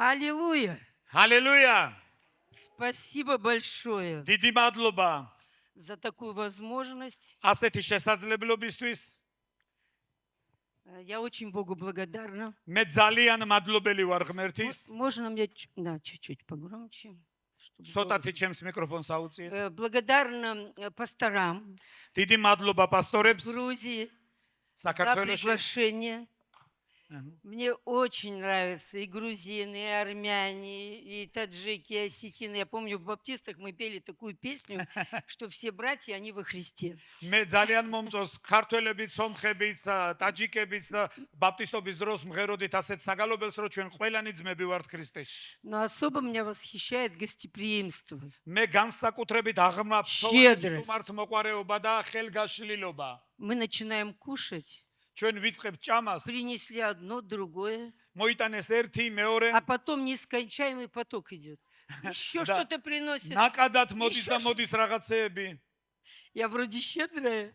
Аллилуйя! Hallelujah. Спасибо большое Დიდი მადლობა за такую возможность. ასეთი შესაძლებლობისთვის. Я очень Богу благодарна. მე ძალიან მადლობელი ვარ ღმერთის. Можно мне да, чуть-чуть погромче? чтобы было ცოტათი ჩემს მიკროფონს აუწიეთ. Благодарна пасторам დიდი მადლობა из პასტორებს Грузии за საქართველოში. приглашение. Мне очень нравятся и грузины, и армяне, и таджики, и осетины. Я помню, в баптистах мы пели такую песню, что все братья, они во Христе. მე ძალიან მომწონს ქართველებიც, სომხებიც, ტაჯიკებიც და ბაპტისტობის დროს მღეროდით ასეთ საგალობელს, რომ ჩვენ ყველანი ძმები ვართ ქრისტეში. Но особо меня восхищает гостеприимство. მე განსაკუთრებით Щедрость. აღმართთ მოყვარეობა და ხელგაშლილობა. Мы начинаем кушать, ჩვენ ვიწყებთ ჭამას, принесли одно, другое, მოიტანეს ერთი, მეორე, а потом нескончаемый поток идет. Еще Да. что-то приносит. ნაკადად მოდის და Еще მოდის რაღაცეები. Я вроде щедрая,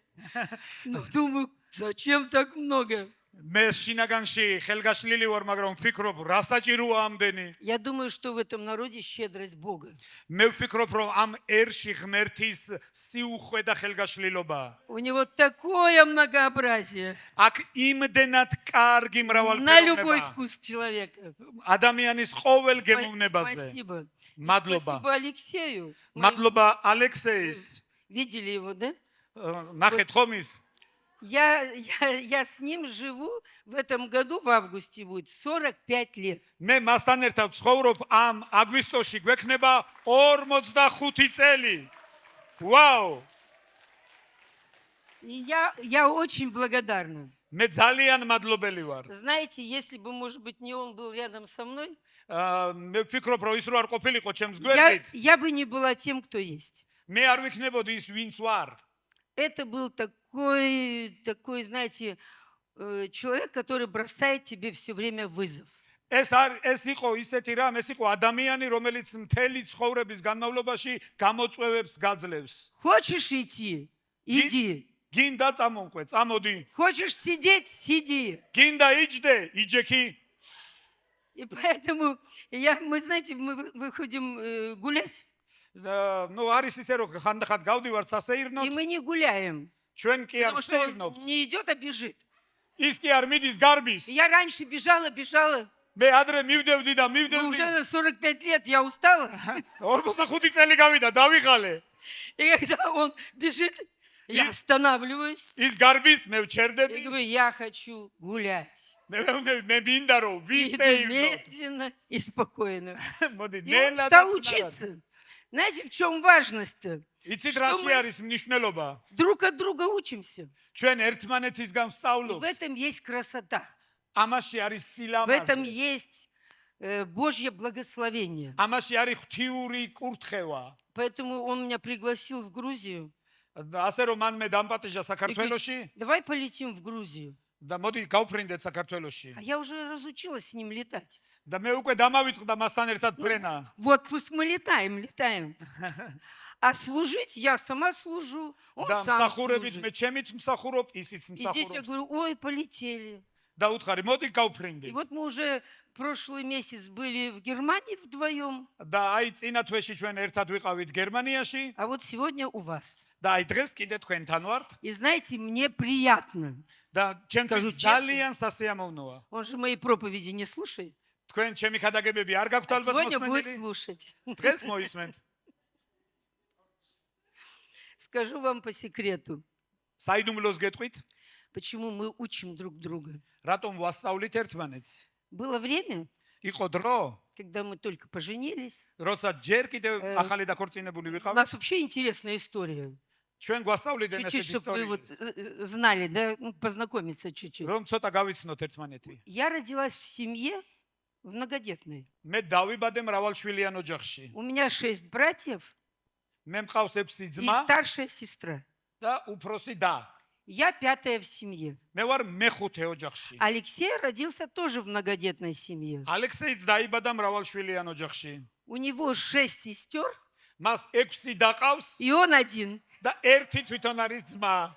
но думаю, зачем так много? მე შინაგანში ხელგაშლილი ვარ, მაგრამ ვფიქრობ, რა საჭიროა ამდენი. Я думаю, что в этом народе щедрость Бога. მე ვფიქრობ, რომ ამ ერში ღმერთის სიუხვე და ხელგაშლილობაა. У него такое многообразие აქ იმდენად კარგი на любой მრავალფეროვნება. вкус человека. ადამიანის ყოველ გემოვნებაზე. Спасибо. И Мадლоба. Спасибо Алексею. Мы მადლობა ალექსეის. видели его, да? ნახეთ ხომ ის? Я с ним живу в этом году, в августе будет 45 лет. მე მასთან ერთად ცხოვრობ ამ აგვისტოში გვექნება 45 წელი. ვაუ! И я очень благодарна. მე ძალიან მადლობელი ვარ. Знаете, если бы, может быть, не он был рядом со мной, მე ვფიქრობ, რომ ის რო არ ყოფილიყო ჩემს გვერდით, я бы не была тем, кто есть. მე არ ვიქნებოდი ის ვინც ვარ. Это был такой, знаете, человек, который бросает тебе все время вызов. ეს იყო ისეთი რამ, ეს იყო ადამიანი, რომელიც მთელი ცხოვრების განმავლობაში გამოწვევებს გაძლევს. Хочешь идти? Иди. გინდა წამოვყვე, წამოდი. Хочешь сидеть? Сиди. გინდა იჯდე, იჯექი. И поэтому мы, знаете, мы выходим гулять, ну არის ისე რომ ხანდახან გავდივართ и სასეირნოდ, мы не гуляем, ჩვენ კი არ потому что он ვსეირნობთ. не идет, а бежит. ის კი არ მიდის გარბის. Я раньше бежала, მე адრე მივდევდი და но მივდევდი. уже на 45 лет я устала. 45 წელი გავიდა, დავიღალე. И когда он бежит, я останавливаюсь ის გარბის, მე и ვჩერდები. говорю, я хочу гулять. მე მინდა რომ И иду ვისეირნო. медленно и спокойно. მოდი, И он ნელა და стал წნარად. учиться. Знаете, в чем важность-то? იცით Что რაში мы არის მნიშვნელობა? друг от друга учимся. ჩვენ ერთმანეთისგან И в ვსწავლობთ. этом есть красота. ამაში არის В этом სილამაზე. есть Божье благословение. ამაში არის ღვთიური კურთხევა. Поэтому он меня пригласил в Грузию. ასე რომ მან მე დამპატიჟა И говорит, საქართველოში давай полетим в Грузию. და მოდი გავფრინდეთ საქართველოში. А я уже разучилась с ним летать. და მე უკვე დამავიწყდა მასთან ერთად ფრენა. Вот пусть мы летаем. А служить я сама служу, он და сам მსახურებით მე служит. ჩემით მსახურობ, ისიც И здесь я მსახურობს. говорю, ой, полетели. და უთხარი, მოდი И გავფრინდით. вот мы уже прошлый месяц были в Германии вдвоем, და აი წინა თვეში ჩვენ ერთად ვიყავით გერმანიაში а вот сегодня у вас. და აი დღეს კიდე თქვენთან ვართ И знаете, мне приятно. და Скажу ჩემთვის честно. ძალიან სასიამოვნოა. Он же мои проповеди не слушает. თქვენ ჩემი ხადაგებები არ გაქვთ А ალბათ сегодня будет მოსმენელი? слушать. დღეს მოისმენთ. Скажу вам по секрету, საიდუმლოს გეტყვით? почему мы учим друг друга. რატომ ვასწავლით ერთმანეთს? Было время, იყო დრო, когда мы только поженились. როცა ჯერ კიდევ ახალი დაქორწინებული У ვიყავით. нас вообще интересная история. ჩვენ გვასწავლიდან Чуть-чуть, ესეთი чтобы вы вот ისტორია. знали, да, ну, познакомиться чуть-чуть. რომ ცოტა გავიცნოთ ერთმანეთი. Я родилась в семье в многодетной. მე დავიბადე მრავალშვილიან ოჯახში. У меня 6 братьев მე მყავს 6 и ძმა старшая сестра. და უფროსი და. Я 5-я в семье. მე ვარ მეხუთე ოჯახში. Алексей родился тоже в многодетной семье. ალექსეიც დაიბადა მრავალშვილიან ოჯახში. У него 6 сестер, მას 6 დაყავს и он один. და ერთი თვითონ არის ძმა.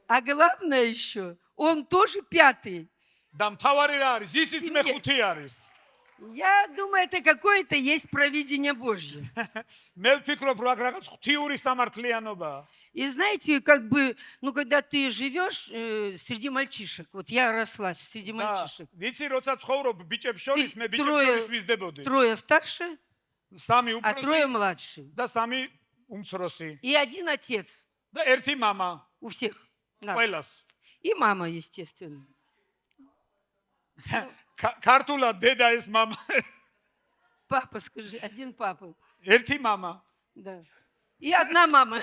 А главное еще, он тоже 5-й. და მთავარი რა არის? ისიც Семье. მეხუთი არის. Я думаю, это какое-то есть провидение Божье. მე ვფიქრობ, რომ აქ რაღაც ღვთიური სამართლიანობაა. И знаете, как бы, ну, когда ты живешь среди мальчишек, вот я росла среди და мальчишек, ვიცი, როცა ცხოვრობ ბიჭებს შორის, მე ბიჭებს Трое- შორის ვიზდებოდი. трое старше, სამი а трое უფროსი младше. და სამი უმცროსი И один отец და ერთი мама у всех нас. ყველას. И мама, естественно. ქართულად დედა ეს мама. Папа, скажи, один папа. ერთი мама Да. И одна мама.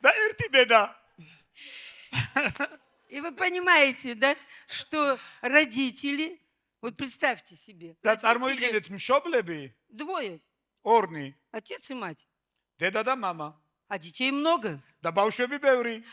და ერთი დედა. И вы понимаете, да, что родители, вот представьте себе, და родители წარმოიდგინეთ მშობლები двое, ორნი, отец и мать, დედა და мама а детей много. და ბავშვები ბევრი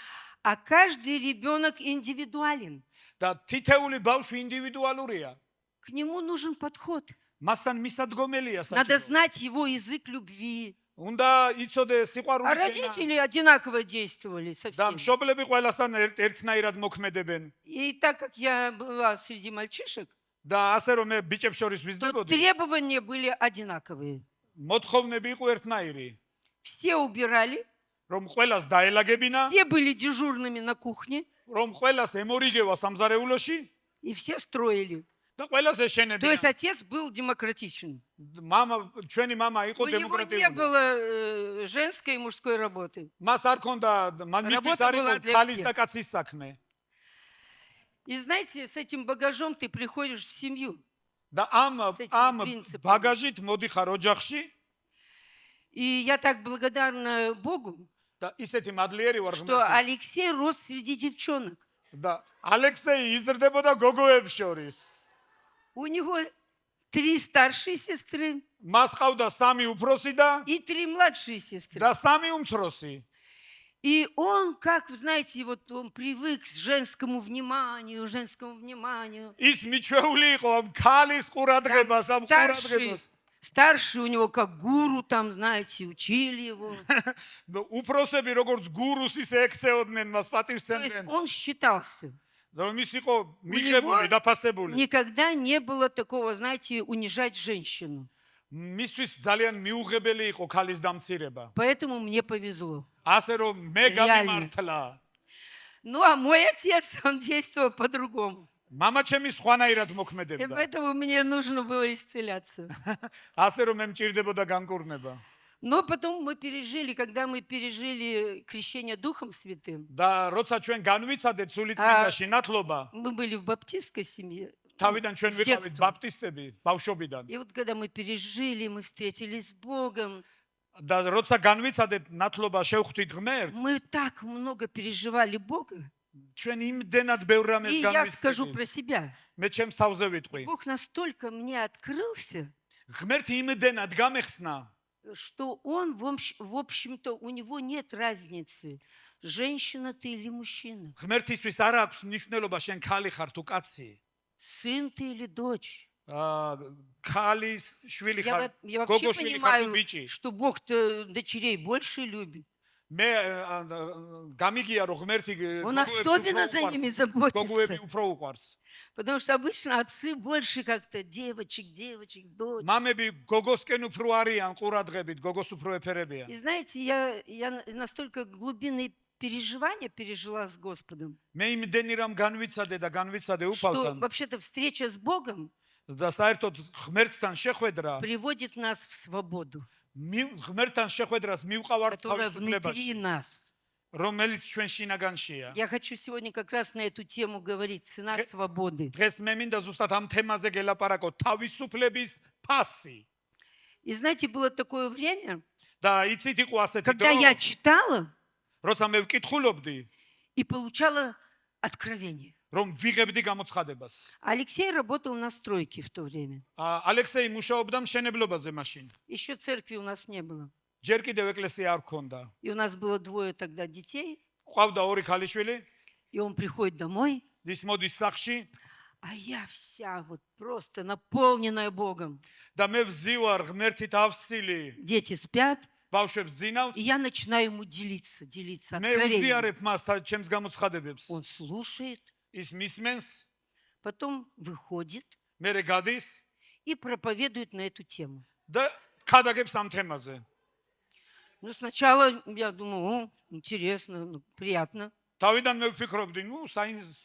А каждый ребенок индивидуален. და თითეული ბავშვი ინდივიდუალურია. К нему нужен подход. მასთან მისადგომელია Надо საჭირო. знать его язык любви. უნდა იცოდე А სიყვარულის ენა. родители одинаково действовали со და всеми. მშობლები ყველასთან ერთნაირად მოქმედებენ. И так как я была среди мальчишек, და ასე რომ მე ბიჭებს შორის то ვიზდებოდი, требования были одинаковые. მოთხოვნები იყო ერთნაირი, Все убирали, რომ ყველას დაელაგებინა, все были дежурными на кухне, რომ ყველას ემორიგევა სამზარეულოში и все строили. და ყველას То есть ეშენებინა. отец был демократичен. ჩვენი мама იყო У него не დემოკრატიული. было женской и мужской работы. მას არ ქონდა მისთვის Работа არ была იყო для ხალის всех. და კაცის საქმე. И знаете, с этим багажом ты приходишь в семью. და ამ С этими ამ принципами. ბაგაჟით მოდიხარ ოჯახში И я так благодарна Богу, და ისეთი მადლიერი ვარ что ღმერთის. Алексей рос среди девчонок. და ალექსეი იზრდებოდა გოგოებს შორის. У него 3 старшие сестры მას ყავდა სამი უფროსი და и 3 младшие сестры. და სამი უმცროსი. И он, как вы знаете, вот он привык к женскому вниманию. ის მიჩვეული იყო ამ ქალის ყურადღებას, ამ Старшие, ყურადღებას. старшие у него как гуру, там, знаете, учили его. უფროსები როგორც გურუს ისე ექცეოდნენ მას, То есть პატივცემდნენ. он считался. რომ ის იყო მიღებული, დაფასებული. Никогда не было такого, знаете, унижать женщину. მისთვის ძალიან მიუღებელი იყო ქალის დამცირება. Поэтому мне повезло. ასე რომ მე Реально. გამიმართლა. Ну, а мой отец, он действовал по-другому. мама ჩემი სხვანაირად И მოქმედებდა. поэтому мне нужно было исцеляться. ასე რომ მე მჭირდებოდა განკურნება. Но потом мы пережили, когда мы пережили крещение Духом Святым, და როცა ჩვენ განვიცადეთ სულიწმინდაში ნათლობა, мы были в баптистской семье. თავიდან ჩვენ С ვიყავით детства. ბაპტისტები, ბავშვობიდან. И вот когда мы пережили, мы встретились с Богом, და როცა განვიცადეთ ნათლობა, შევხვდით ღმერთს, мы так много переживали Бога. ჩვენ იმდენად ბევრ რამეს И я скажу განვიცდით. про себя. მე ჩემს თავზე ვიტყვი. Бог настолько мне открылся, ღმერთი იმდენად გამეხსნა, что он, в общем-то, у него нет разницы, женщина ты или мужчина, ღმერთისთვის არ აქვს მნიშვნელობა შენ ქალი ხარ თუ кацი. сын ты или дочь. ქალის შვილი ხარ, Я вообще გოგოშვილი ხარ თუ понимаю, ბიჭი. что Бог-то дочерей больше любит. მე გამიგია რომ ღმერთი Он особенно за ними заботится. გოგოები უფრო უყვარს. Потому что обычно отцы больше как-то девочек, дочь. მამები გოგოსკენ უფრო არიან ყურადღებით, გოგოს უფრო ეფერებიან. И знаете, я настолько глубинные переживания пережила с Господом, მე იმდენი რამ განვიცადე და განვიცადე что უფალთან вообще-то встреча с Богом და საერთოდ ღმერთთან შეხვედრა, приводит нас в свободу, ღმერთთან შეხვედრას მივყავართ которая თავისუფლებაში, внутри нас. რომელიც ჩვენ შინაგანშია. Я хочу сегодня как раз на эту тему говорить, цена свободы. დღეს მე მინდა ზუსტად ამ თემაზე გელაპარაკო, თავისუფლების ფასი. И знаете, было такое время, და იცით იყო ასეთი когда დრო, я читала როცა მე ვკითხულობდი, и получала откровение. რომ ვიღებდი გამოცხადებას. Алексей работал на стройке в то время. ალექსეი მუშაობდა მშენებლობაზე მაშინ. Еще церкви у нас не было. ჯერ კიდევ ეკლესია არ ქონდა. И у нас было 2 тогда детей. ყავდა ორი ქალიშვილი, И он приходит домой, ის მოდის სახში а я вся вот просто наполненная Богом. და მე ვზივარ ღმერთით ავსილი, Дети спят, ბავშვებს ზინავთ, и я начинаю ему делиться მე откровением. ვზიარებ მას ჩემს გამოცხადებებს. Он слушает, ის მისმენს Потом выходит მერე გადის и проповедует на эту тему. და ქადაგებს ამ თემაზე. Ну, сначала я думаю, о, интересно, ну, приятно. თავიდან მე ვფიქრობდი,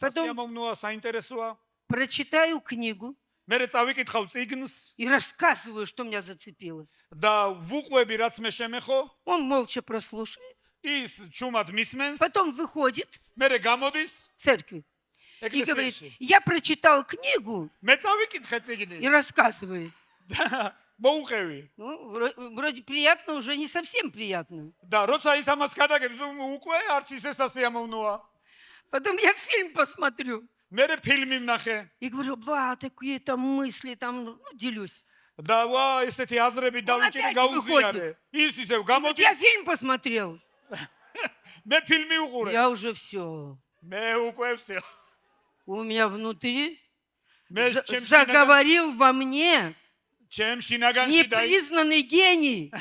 Потом- სასიამოვნოა, საინტერესოა. Прочитаю книгу მერე წავიკითხავ წიგნს и рассказываю, что меня зацепило. და ვუყვები რაც მე შემეხო, Он молча прослушает. ის ჩუმად მისმენს, Потом выходит მერე გამოდის в церкви и говорит, ეკლესიაში. я прочитал книгу მე წავიკითხე წიგნი и рассказывает. და მოუყევი. Ну, вроде приятно, уже не совсем приятно. და როცა ის ამას ქადაგებს, უკვე არც ისე სასიამოვნოა. Потом я фильм посмотрю მერე ფილმი ვნახე и говорю, ва, такие там мысли, там, ну, делюсь. და ვა, ესეთი აზრები დავიჭირე, опять გაუზიარე. ის ისევ Вот я გამოდის, фильм посмотрел, მე ფილმი უყურე. я уже все. მე უკვე ვსე. У меня внутри მე ჩემ შინაგანში заговорил во мне შინაგანში და непризнанный гений.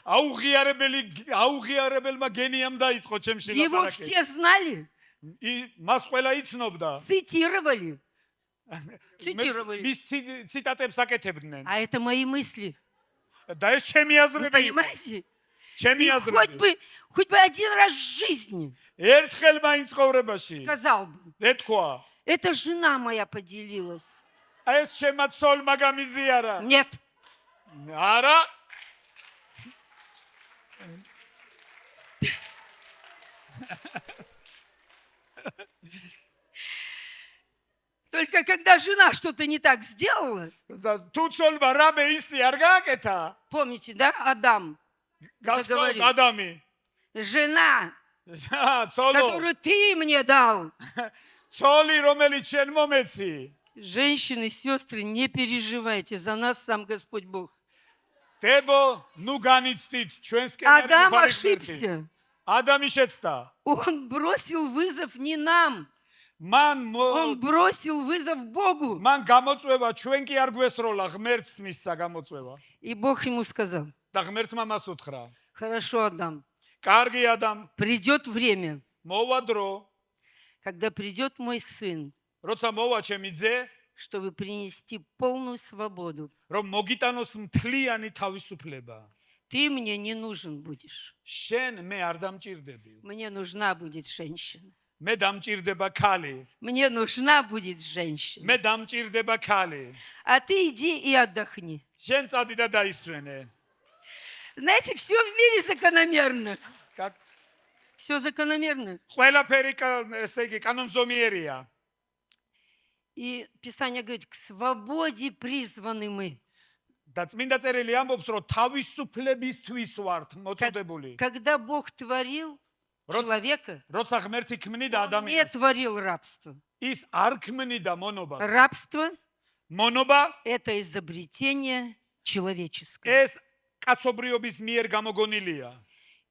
აუღიარებელმა გენიამ დაიწყო ჩემ Его შინაგანში. все знали, მას ყველა იცნობდა. цитировали. მის ციტატებს აკეთებდნენ. А это мои мысли. და ეს ჩემი Вы აზრები იყო. понимаете? ჩემი И აზრები. хоть бы один раз в жизни ერთხელ მაინც ცხოვრებაში сказал бы, ეთქვა. это жена моя поделилась. ეს ჩემმა ცოლმა გამიზიარა. Нет, არა. только когда жена что-то не так сделала, და თუ ცოლმა რამე ისი არ გააკეთა, помните, да, Адам, გასწავლ Заговорил. ადამი. жена, ცოლო, которую ты мне дал. ცოლი რომელიც შენ მომეცი. Женщины, сестры, не переживайте, за нас сам Господь Бог. დებო, ნუ განიცდით ჩვენს Адам კენარი ошибся. ადამი შეცდა. Он бросил вызов не нам, მან он бросил вызов Богу. მან გამოწვევა ჩვენ კი არ გვესროლა, ღმერთს მისცა გამოწვევა. И Бог ему сказал, და ღმერთმა მას უთხრა. хорошо, Адам, კარგი ადამ, придет время, მოვა დრო, когда придет мой сын, როცა მოვა ჩემი ძე, чтобы принести полную свободу. რომ მოგიტანოს მთლიანი თავისუფლება. Ты мне не нужен будешь. შენ მე არ დამჭირდები. Мне нужна будет женщина. მე დამჭირდება ქალი. Мне нужна будет женщина. მე დამჭირდება ქალი. А ты иди и отдохни. შენ წადი და დაისვენე. Знаете, все в мире закономерно. კა- Все закономерно. ყველაფერი ესე იგი კანონზომიერია. И Писание говорит, к свободе призваны мы. და წმინდა წერილი ამბობს, რომ თავისუფლებისთვის ვართ მოწოდებული. Когда Бог творил человека, როცა ღმერთი ქმნიდა Он не ადამიანს, творил рабство. ის არ ქმნიდა მონობას. Рабство მონობა – это изобретение человеческое. ეს კაცობრიობის მიერ გამოგონილია.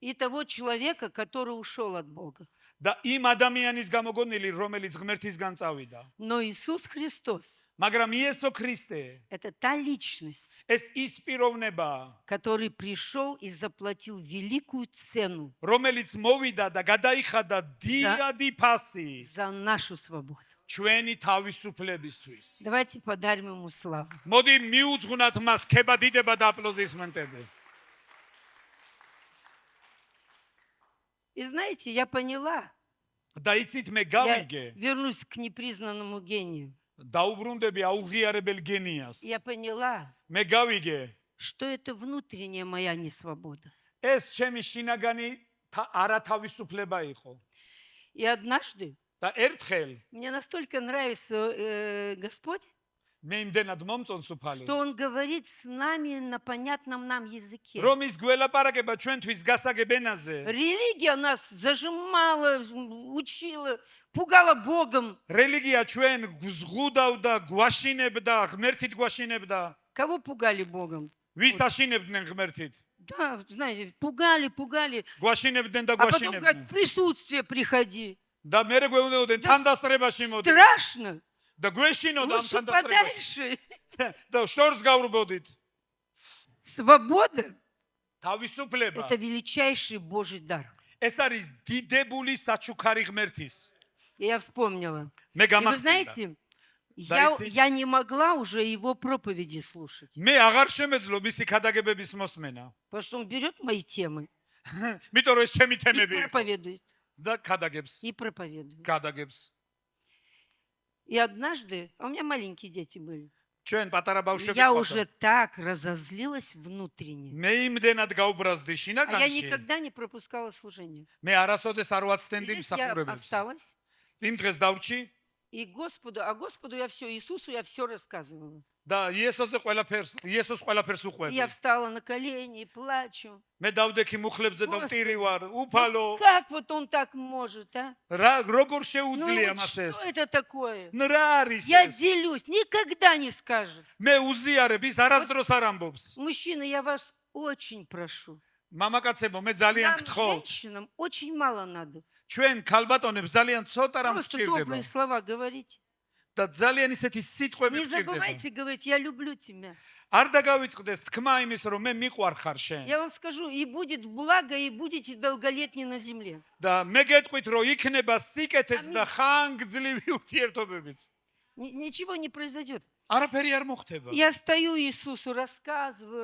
И того человека, который ушел от Бога. და იმ ადამიანის გამოგონილი, რომელიც ღმერთისგან წავიდა. Но Иисус Христос მაგრამ იესო ქრისტე – это та личность, ეს ის პიროვნება, который пришел и заплатил великую цену რომელიც მოვიდა და გადაიხადა დიდი ფასი за нашу свободу. ჩვენი თავისუფლებისთვის. Давайте подарим ему славу. მოდი მიუძღვნათ მას ქება დიდება და აპლოდისმენტები. И знаете, я поняла, და იცით მე я გავიგე, вернусь к непризнанному гению. დაუბრუნდები აუღიარებელ გენიას. Я поняла, მე გავიგე, что это внутренняя моя несвобода. ეს ჩემი შინაგანი არათავისუფლება იყო. И однажды და ერთხელ мне настолько нравится Господь, მე იმდენად მომწონს უფალი, что Он говорит с нами на понятном нам языке. რომ ის გველაპარაკება ჩვენთვის გასაგებ ენაზე. Религия нас зажимала, учила, пугала Богом. რელიგია ჩვენ გზღუდავდა, გვაშინებდა, ღმერთით გვაშინებდა. Кого пугали Богом? ვის აშინებდნენ ღმერთით? Да, знаете, пугали. გვაშინებდნენ და А потом გვაშინებდნენ. говорят, в присутствие приходи. და მე გვეუბნებოდნენ თანდასწრებაში მოდი. Страшно. და გვეშინოდა ამ Лучше თანდასწრებაში. подальше. და შორს გავრბოდით. Свобода თავისუფლება. – это величайший Божий дар. ეს არის დიდებული საჩუქარი ღმერთის. И я вспомнила. მე И вы გამახსენდა. знаете, Я не могла уже его проповеди слушать. მე აღარ შემეძლო მისი ქადაგებების მოსმენა. Потому что он берет мои темы იმიტომ რომ ეს ჩემი и თემები იყო проповедует. და ქადაგებს, И проповедует. ქადაგებს. И однажды, а у меня маленькие дети были, ჩვენ პატარა ბავშვები я გვყავდა. уже так разозлилась внутренне. მე იმდენად გავბრაზდი А я შინაგანში. никогда не пропускала служение. მე არასოდეს არ ვაცდენდი Здесь я მსახურებებს. осталась. იმ დღეს დავრჩი И Господу я все, Иисусу я все рассказывала. და იესოს ყველაფერს И უყვები. я встала на колени и плачу. მე დავდექი მუხლებზე და Господи. ვტირი ვარ, უფალო, Как вот он так может, а? როგორ Ну, შეუძლია вот მას что ეს? это такое? რა არის Я ეს? делюсь, никогда не скажет. მე უზიარებ, ის არასდროს არ ამბობს. Мужчины, я вас очень прошу. მამაკაცებო, მე ძალიან Нам, გთხოვ, женщинам, очень мало надо. ჩვენ ქალბატონებს ძალიან ცოტა რამ Просто გჭირდება добрые слова говорите. და ძალიან ისეთი სიტყვები Не გჭირდება. забывайте говорить, я люблю тебя. არ დაგავიწყდეს თქმა იმის, რომ მე მიყვარხარ შენ. Я вам скажу, и будет благо, и будете долголетние на земле. და მე გეტყვით, რომ იქნება სიკეთეც და ხანგრძლივი ურთიერთობებიც. Ничего не произойдет. არაფერი არ მოხდება. Я стою Иисусу, рассказываю.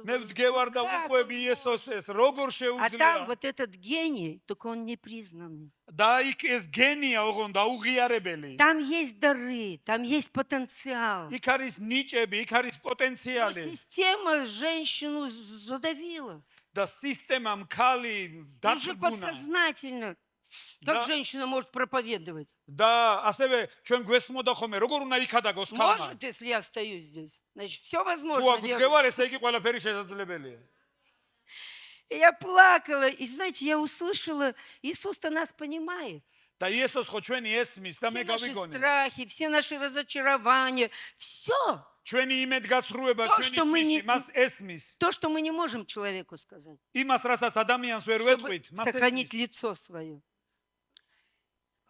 მე ვდგევარ და Как ვუყვები იესოს ეს, როგორ А там შეუძლია. вот этот гений, только он не признанный. და იქ ეს გენია ოღონდ აუღიარებელი. Там есть дары, там есть потенциал. იქ არის ნიჭები, იქ არის Но პოტენციალი система женщину задавила. და სისტემამ ქალი Уже დაწუნა. подсознательно. Как Да. женщина может проповедовать? და ასევე ჩვენ გვესმოდა ხოლმე, როგორ უნდა იქადაგოს ქალმა. Может, если я стою здесь. Значит, все თუ возможно. აგდგევარ, верующим. ესე იგი ყველაფერი შესაძლებელია. И я плакала, и знаете, я услышала, Иисус-то нас понимает. და იესოს ხო ჩვენი ესმის და Все მე наши გავიგონე. страхи, все наши разочарования, все. ჩვენი იმედგაცრუება, То, ჩვენი что мы შიში, не- მას ესმის. То, что мы не можем человеку сказать. იმას, რასაც ადამიანს ვერ Чтобы ვეთყვით, მას сохранить ესმის. лицо свое.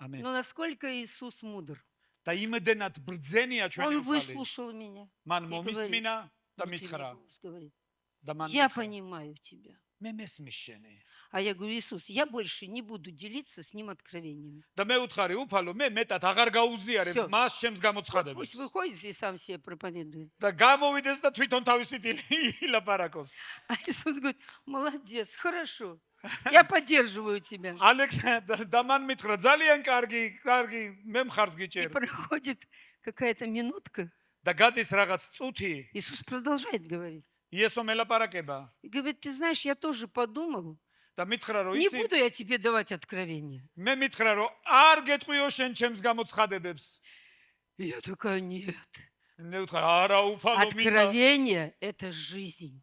ამენ. Но насколько Иисус мудр. და იმდენად ბრძენია ჩვენი Он უფალი. выслушал меня. მან и მომისმინა და Внутренний მითხრა голос говорит, და მან Я მითხრა, понимаю тебя. მე მესმის შენი. А я говорю, Иисус, я больше не буду делиться с ним откровениями. და მე უთხარი, უფალო, მე მეტად აღარ გაუზიარებ Всё. მას ჩემს Пусть გამოცხადებას. выходит и сам себе проповедует. და გამოვიდეს და თვითონ თავისით ილაპარაკოს. А Иисус говорит, молодец, хорошо. Я поддерживаю тебя. ალექსანდრ და მან მითხრა, ძალიან კარგი, მე მხარს И გიჭერ. проходит какая-то минутка. და გადის რაღაც წუთი, Иисус продолжает говорить. იესო მელაპარაკება И говорит, ты знаешь, я тоже подумал, და მითხრა, რომ не იცი, буду я тебе давать откровения. მე მითხრა, რომ არ გეტყვიო შენ ჩემს გამოცხადებებს. И я такая, нет. მე ვთქვა, არა, უფალო, მინდა Откровение – это жизнь.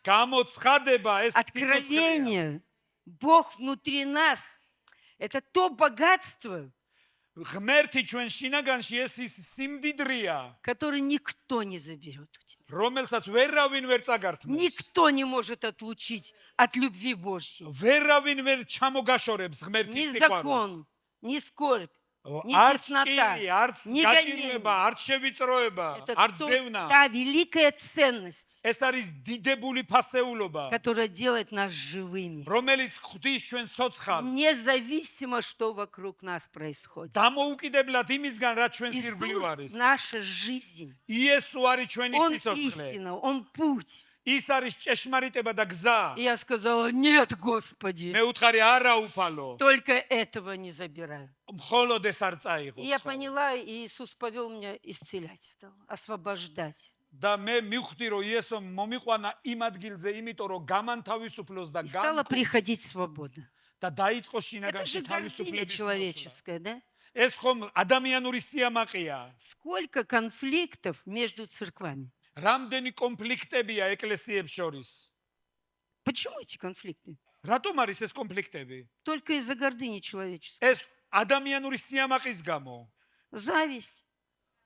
გამოცხადება ეს სიცოცხლეა. Откровение, Бог внутри нас – это то богатство, ღმერთი ჩვენ შინაგანში ეს ის სიმდიდრეა, которое никто не заберет у тебя. რომელსაც ვერავინ ვერ წაგართმევს. Никто не может отлучить от любви Божьей. ვერავინ ვერ ჩამოგაშორებს Ни ღმერთის სიყვარულს. закон, ни скорбь, ни არც теснота, ჭირი, არც ни გაჭირვება, гонение. არც შევიწროება, Это არც დევნა. та великая ценность, ეს არის დიდებული ფასეულობა, которая делает нас живыми. რომელიც ხვდის ჩვენ ცოცხალს. Независимо, что вокруг нас происходит. დამოუკიდებლად იმისგან, რაც ჩვენ სირბლივ Иисус არის. – наша жизнь. იესო არის ჩვენი Он სიცოცხლე. истина, Он путь. ის არის ჭეშმარიტება და გზა. И я сказала, нет, Господи, მე უთხარი, არა უფალო. только этого не забираю. მხოლოდ ეს არ წაიღო. И я поняла, и Иисус повел меня исцелять стал, освобождать. და მე მივხვდი, რომ იესო მომიყვანა იმ ადგილზე, იმიტომ რომ გამანთავისუფლოს და И стала приходить свобода. და დაიწყო Это შინაგანში же гордыня თავისუფლების მოსვლა. человеческая, да? ეს ხომ ადამიანური სიამაყეა. Сколько конфликтов между церквами? რამდენი კონფლიქტებია ეკლესიებს შორის? Почему эти конфликты? რატომ არის ეს კონფლიქტები? Только из-за гордыни человеческой. ეს ადამიანური სიამაყის გამო. Зависть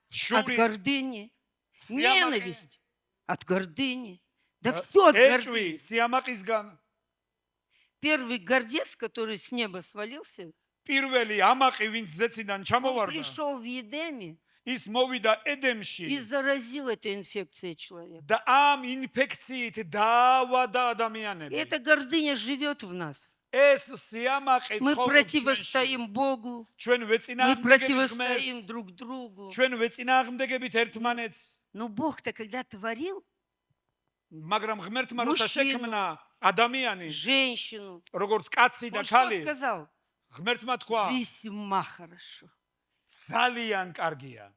от შური, гордыни, სიამაყე, ненависть от гордыни. Да все от ეჭვი гордыни. სიამაყისგან. Первый гордец, который с неба свалился, პირველი ამაყი, ვინც ზეციდან он ჩამოვარდა, пришел в Едеме ის მოვიდა ედემში и заразил этой инфекцией человека. და ამ ინფექციით დაავადა И ადამიანები. эта гордыня живет в нас. ეს სიამაყე Мы ცხოვრობს ჩვენში. противостоим Богу, ჩვენ мы ვეწინააღმდეგებით противостоим ღმერთს, друг другу. ჩვენ ვეწინააღმდეგებით ერთმანეთს, Но Бог-то, когда творил მაგრამ ღმერთმა როცა მუშინო. შექმნა ადამიანი, женщину, როგორც კაცი და он что ქალი, сказал? ღმერთმა თქვა, Весьма хорошо. ძალიან კარგია.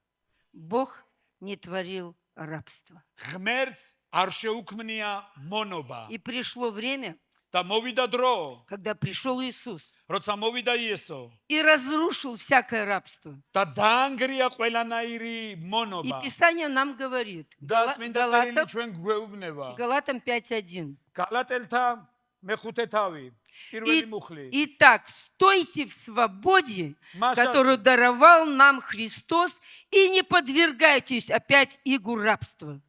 Бог не творил рабство. ღმერთს არ შეუქმნია მონობა. И пришло время, და მოვიდა დრო, когда пришел Иисус როცა მოვიდა იესო и разрушил всякое рабство. და დაანგრია ყველანაირი И მონობა. Писание нам говорит, და წმინდა წერილი Галатам, ჩვენ გვეუბნება. Галатам 5:1. გალატელთა მეხუთე თავი, პირველი მუხლი. Итак, стойте в свободе, Маша, которую даровал нам Христос, и не подвергайтесь опять игу рабства.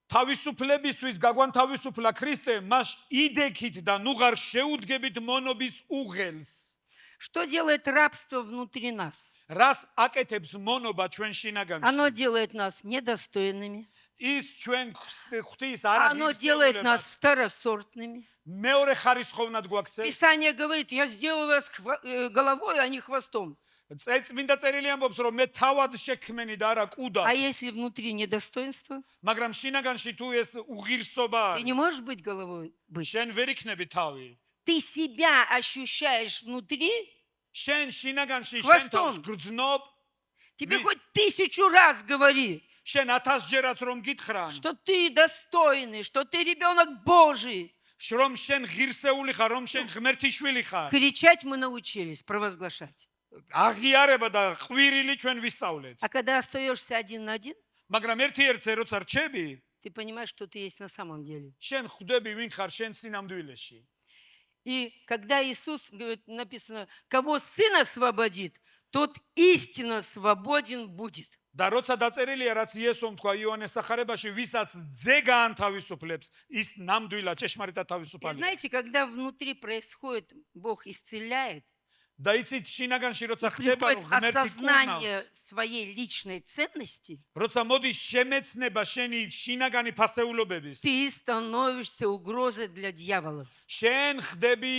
თავისუფლებისთვის გაგვანთავისუფლა ქრისტე, მას იდექით და ნუღარ შეუდგებით მონობის უღელს. Что делает рабство внутри нас? რას აკეთებს მონობა ჩვენ შინაგანში? Оно делает нас недостойными. ის ჩვენ ღვთის Оно делает არაღირსეულებას нас второсортными. მეორე ხარისხოვნად გვაქცევს. Писание говорит, я сделаю вас головой, а не хвостом. წმინდა წერილი ამბობს, რომ მე თავად შექმენი და არა კუდა. А если внутри недостоинство, მაგრამ შინაგანში თუ ეს უღირსობა ты не можешь быть головой быть. შენ ვერ იქნები თავი. Ты себя ощущаешь внутри, შენ შინაგანში შენ Хвостом. თავს გრძნობ, тебе хоть 1000 раз говори, შენ 1000-ჯერაც რომ გითხრან, что ты достойный, что ты ребенок Божий. რომ შენ ღირსეული ხარ, რომ შენ ღმერთიშვილი ხარ. Кричать мы научились, провозглашать. აღიარება და ყვირილი ჩვენ ვისწავლეთ. А когда остаешься один на один, მაგრამ ერთ-ერთზე როცა რჩები, ты понимаешь, что ты есть на самом деле. შენ ხვდები ვინ ხარ შენ სინამდვილეში. И когда Иисус, говорит, написано, кого Сын освободит, тот истинно свободен будет. და როცა დაწერილია, რაც იესომ თქვა იოანეს სახარებაში, ვისაც ძე გაანთავისუფლებს, ის ნამდვილად ჭეშმარიტად И თავისუფალია. знаете, когда внутри происходит, Бог исцеляет, და იცით შინაგანში როცა ხდება რომ приходит ღმერთი осознание კურნავს, своей личной ценности, როცა მოდის შემეცნება შენი შინაგანი ფასეულობების, ты становишься угрозой для дьявола. შენ ხდები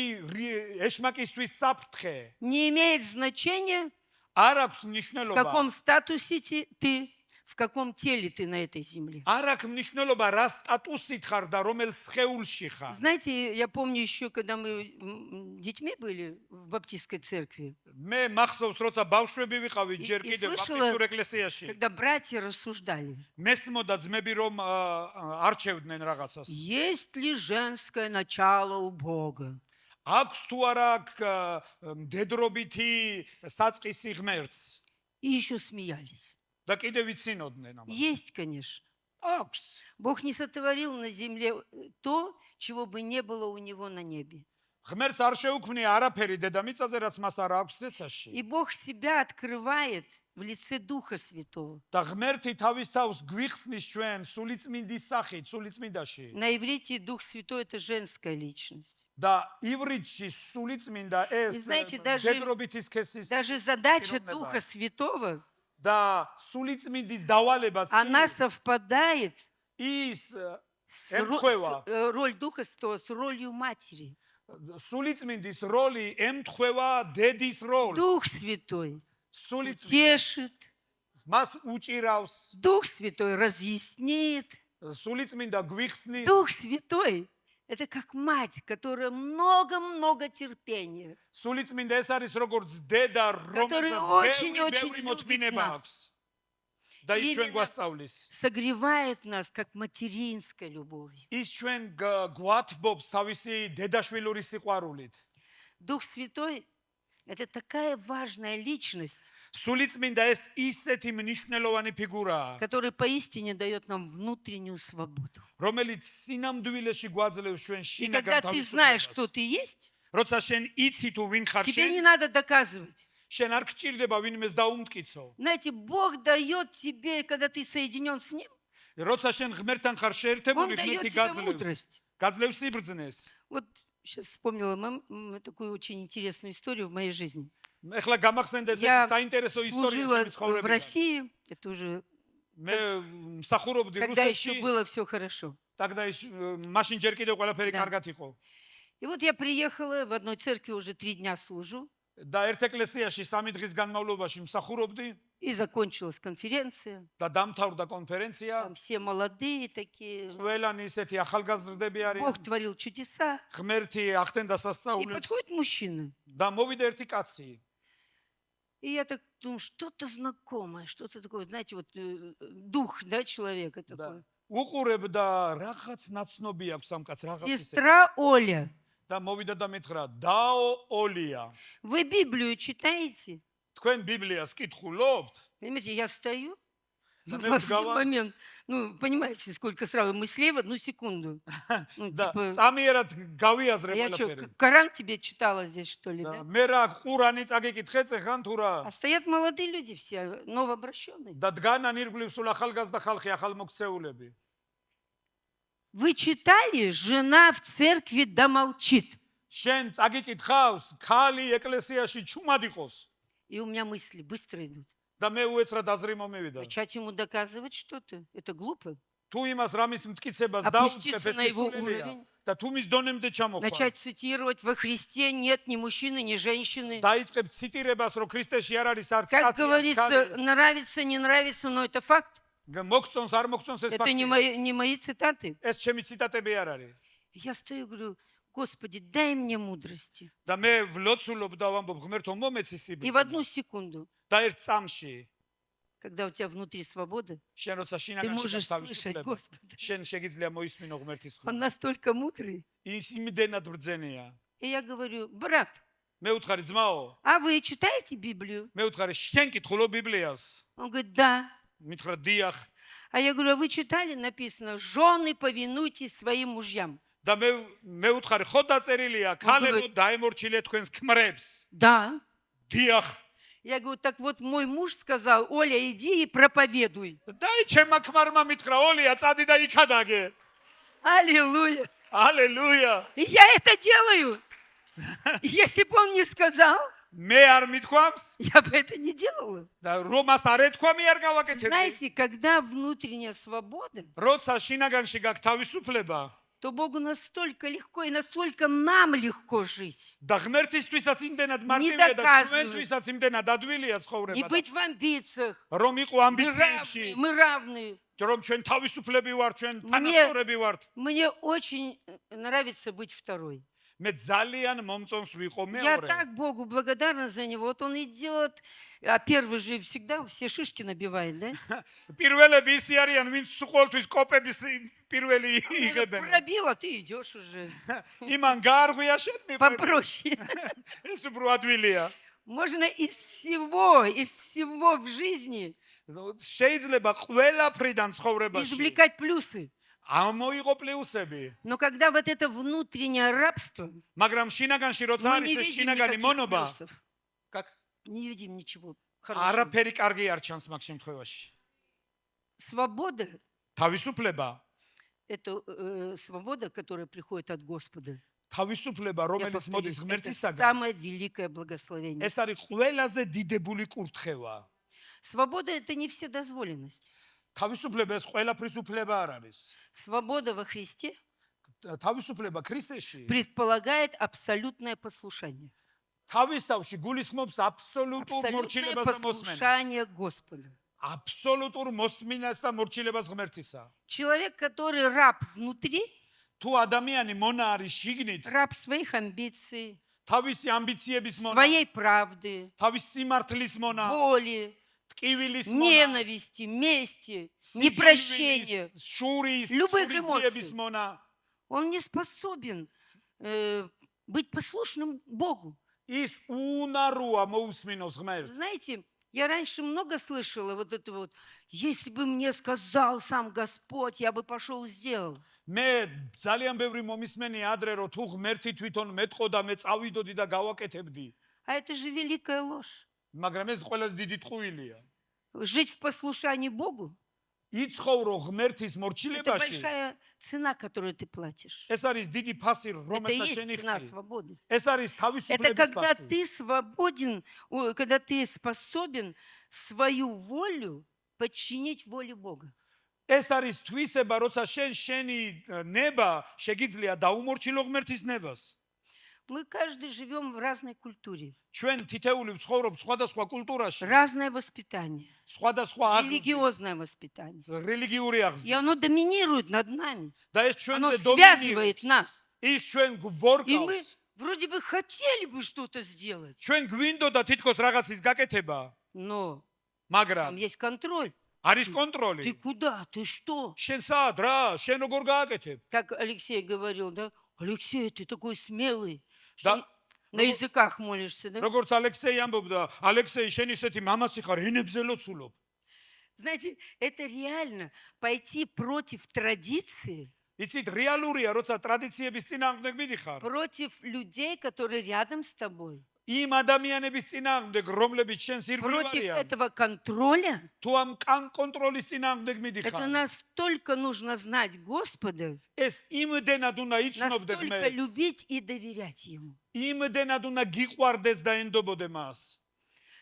ეშმაკისთვის საფრთხე. Не имеет значения, არ აქვს в მნიშვნელობა. каком статусе ты, в каком теле ты на этой земле. არ აქვს მნიშვნელობა რა სტატუსით ხარ და რომელ სხეულში ხარ. Знаете, я помню еще, когда мы детьми были в баптистской церкви, მე მახსოვს როცა ბავშვები ვიყავი ჯერ И კიდევ слышала, ბაპტისტურ ეკლესიაში. когда братья рассуждали, მესმოდა ძმები რომ არჩევდნენ რაღაცას. есть ли женское начало у Бога? აქვს თუ არა მდედრობითი საწყისი ღმერთს И еще смеялись. და კიდევ ვიცინოდნენ ამას. Есть, конечно. აქვს. Бог не сотворил на земле то, чего бы не было у него на небе. ღმერთს არ შეუქმნია არაფერი დედამიწაზე, რაც მას არ აქვს ზეცაში. И Бог себя открывает в лице Духа Святого. და ღმერთი თავის თავს გვიხსნის ჩვენ სულიწმინდის სახით, სულიწმინდაში. На иврите Дух Святой – это женская личность. და ივრიდში სულიწმინდა ეს И знаете, даже მდედრობითი სქესის задача პიროვნება. Духа Святого, და სულიწმინდის დავალებაც она совпадает ის с ემთხვევა роль Духа Святого с ролью матери. სულიწმინდის როლი ემთხვევა დედის როლს. Дух Святой სულიწმინდა тешит, მას უჭირავს, Дух Святой разъяснит. სულიწმინდა გვიხსნის. Дух Святой – это как мать, которая много-много терпения. სულიწმინდა ეს არის როგორც დედა, Который რომელსაც очень-очень ბევრი любит მოთმინება нас. აქვს. და ის ჩვენ Именно გვასწავლის. согревает нас, как материнской любовью. ის ჩვენ გვათბობს თავისი დედაშვილური სიყვარულით. Дух Святой – это такая важная личность, სულიწმინდა ეს ისეთი მნიშვნელოვანი ფიგურაა, который поистине дает нам внутреннюю свободу. რომელიც სინამდვილეში გვაძლევს ჩვენ И когда შინაგან ты знаешь, кто თავისუფლებას. ты есть, როცა შენ იცი თუ ვინ ხარ тебе не შენ, надо доказывать. შენ არ გჭირდება ვინმეს დაუმტკიცო. Знаете, Бог дает тебе, когда ты соединен с Ним, როცა შენ ღმერთთან ხარ Он შეერთებული, дает ღმერთი тебе გაძლევს. мудрость. გაძლევს სიბრძნეს. Вот сейчас вспомнила такую очень интересную историю в моей жизни. ეხლა გამახსენდა ესეთი Я საინტერესო ისტორია служила ჩემი в ცხოვრებიდან. России, это уже მე მსახურობდი когда еще რუსეთში, было все хорошо. тогда ის მაშინ ჯერ კიდევ ყველაფერი Да. კარგად იყო. И вот я приехала, в одной церкви уже 3 дня служу, და ერთ ეკლესიაში 3 დღის განმავლობაში მსახურობდი и закончилась конференция. და დამთავრდა კონფერენცია. Там все молодые такие. ყველანი ისეთი ახალგაზრდები Бог არიან. творил чудеса. ღმერთი ახდენდა И სასწაულებს подходит мужчина. და მოვიდა ერთი კაცი. И я так думаю, что-то знакомое, что-то такое, знаете, вот дух, да, человека და такой. უყურებდა რაღაც ნაცნობი აქვს ამ კაცს რაღაც ისე. Сестра Оля, და მოვიდა და მითხრა: "დაო ოლია, вы Библию читаете? თქვენ ბიბლიას კითხულობთ?" Понимаете, я стою, Да в мы один разговариваем. момент, ну, понимаете, сколько сразу мыслей в одну секунду. Ну, და типа, წამიერად а გავიაზრე я что, ყველაფერი. Коран тебе читала здесь, что ли, და да? მე რა ყურანი წაგიკითხე წეხან თუ რა? А стоят молодые люди все, новообращенные. და დგანან ირგვლივ სულ ახალგაზრდა ხალხი, ახალმოქცეულები. Вы читали, жена в церкви да молчит. შენ წაგიკითხავს, ხალი ეკლესიაში ჩუმად იყოს. И у меня мысли быстро идут. და მე უეცრად აზრი მომივიდა. Начать ему доказывать что-то, это глупо. თუ იმას რამის მტკიცებას Опуститься დაუწყებ, ეს на его ისულელია. уровень. და თუ მის დონემდე ჩამოხვარ. Начать цитировать во Христе нет ни мужчины, ни женщины. დაიწყებ ციტირებას, რომ ქრისტეში არ არის არც Как კაცი, არც говорится, ქალი. нравится, не нравится, но это факт. მოგწონს, არ მოგწონს ეს Это ფაქტი. не мои цитаты. ეს ჩემი ციტატები არ არის. Я стою и говорю, Господи, дай мне мудрости. და მე ვლოცულობ და ვამბობ, ღმერთო, მომეცი И в одну სიბრძნე. секунду, და ერთ წამში, когда у тебя внутри свобода, შენ როცა ты შინაგანში можешь слышать თავისუფლება, Господа. შენ შეგიძლია მოისმინო ღმერთის Он ხმა. настолько мудрый. ის იმდენად ბრძენია. И я говорю, брат, მე უთხარი, ძმაო, а вы читаете Библию? მე უთხარი, შენ კითხულობ ბიბლიას? Он говорит, да. მითხრა, დიახ. А я говорю, а вы читали, написано, жены, повинуйтесь своим мужьям. და მე უთხარი, ხო დაწერილია, ქალებო დაემორჩილეთ თქვენს ქმრებს. Да. დიახ. Я говорю, так вот мой муж сказал, Оля, иди и проповедуй. და ჩემმა ქმარმა მითხრა, ოლია, წადი და იქადაგე. Аллилуйя. ალელუია. И я это делаю. Если бы он не сказал, მე არ მithქვამს я бы это не делала. და რომას არ ეთქვა მე არ გავაკეთებდი. Знаете, когда внутренняя свобода, როცა შინაგანში გაქვს თავისუფლება то Богу настолько легко и настолько нам легко жить. და ღმერთისთვისაც იმდენად მარტივია და ჩვენთვისაც იმდენად адვილია Не ცხოვრება. быть в амбициях. რომ იყო Мы ამბიციებში, равны, мы равны. რომ ჩვენ თავისუფლები ვართ, ჩვენ Мне- თანასწორები варთ. Мне очень нравится быть второй. მე ძალიან მომწონს ვიყო Я მეორე. так Богу благодарна за него. Вот он идет, а первый же всегда все шишки набивает, да? პირველები ისი არიან, ვინც ყოველთვის კოპების პირველი იღებენ. Пробила, ты идешь уже. იმან გაარღვია შენ მიყო. Попроще. ეს უფრო ადვილია. Можно из всего в жизни შეიძლება ყველაფრიდან ცხოვრებაში извлекать плюсы. ამოიღო პლუსები. Но когда вот это внутреннее рабство, მაგრამ შინაგანში როცა мы არის не ეს видим შინაგანი никаких მონობა, плюсов. კაკ Не видим ничего хорошего. არაფერი კარგი არ ჩანს მაგ შემთხვევაში. Свобода თავისუფლება, – это свобода, которая приходит от Господа. თავისუფლება, Я რომელიც მოდის повторюсь, это ღმერთისაგან, самое великое благословение. ეს არის ყველაზე დიდებული კურთხევა. Свобода – это не вседозволенность. თავისუფლება ეს ყველაფრის უფლება არ არის. Свобода во Христе თავისუფლება ქრისტეში предполагает абсолютное послушание. თავის თავში გულისხმობს აბსოლუტურ Абсолютное მორჩილებას და მოსმენას. послушание Господу. აბსოლუტურ მოსმინას და მორჩილებას ღმერთისა. Человек, который раб внутри, თუ ადამიანი მონა არის შიგნით, раб своих амбиций, თავისი ამბიციების მონა, своей правды, თავის სიმართლის მონა, боли, ტკივილის მონა, ненависти, мести, непрощения, შურის, любых შურისძიების эмоций. მონა, он не способен быть послушным Богу. ის უნაროა მოусმინოს ღმერთს. Знаете, я раньше много слышала вот это вот, если бы мне сказал сам Господь, я бы пошел и сделал. მე ძალიან ბევრი მომისმენი ადრე რომ თუ ღმერთი თვითონ მეტყოდა მე წავიდოდი და გავაკეთებდი. А это же великая ложь. მაგრამ ეს ყველაზე დიდი ტყუილია. Жить в послушании Богу იცხოვრო ღმერთის – это მორჩილებაში. большая цена, которую ты платишь. ეს არის დიდი ფასი, Это и რომელსაც есть შენ цена იხდი. свободы. ეს არის Это თავისუფლების когда ფასი. ты свободен, когда ты способен свою волю подчинить воле Бога. ეს არის თვისება, როცა შენი ნება შეგიძლია დაუმორჩილო ღმერთის ნებას. Мы каждый живем в разной культуре, ჩვენ თითეული ვცხოვრობ სხვადასხვა კულტურაში, разное воспитание, სხვადასხვა აღზრდით, религиозное воспитание. რელიგიური И აღზრდით оно доминирует над нами. და ეს Оно ჩვენზე связывает დომინირებს. нас. ის ჩვენ И мы გვბორკავს. вроде бы хотели бы что-то сделать, ჩვენ გვინდოდა თითქოს რაღაცის გაკეთება, но მაგრამ там есть контроль. არის Ты კონტროლი. куда? Ты что? შენ სად რა? შენ როგორ გააკეთებ? Как Алексей говорил, да? Алексей, ты такой смелый. Да. Что на языках молишься, да? როგორც ალექსეი ამბობდა, ალექსეი შენ ისეთი მამაცი ხარ, ენებზე ლოცულობ. Знаете, это реально пойти против традиции, იცით, რეალურია, როცა ტრადიციების წინააღმდეგ მიდიხარ. против людей, которые рядом с тобой, იმ ადამიანების წინააღმდეგ, რომლებიც შენს ირგვლივ против არიან. этого контроля. თუ ამ კონტროლის წინააღმდეგ Это მიდიხარ. настолько нужно знать Господа, ეს იმდენად უნდა იცნობდე настолько ღმერთს. любить и доверять Ему. იმდენად უნდა გიყვარდეს და ენდობოდე მას.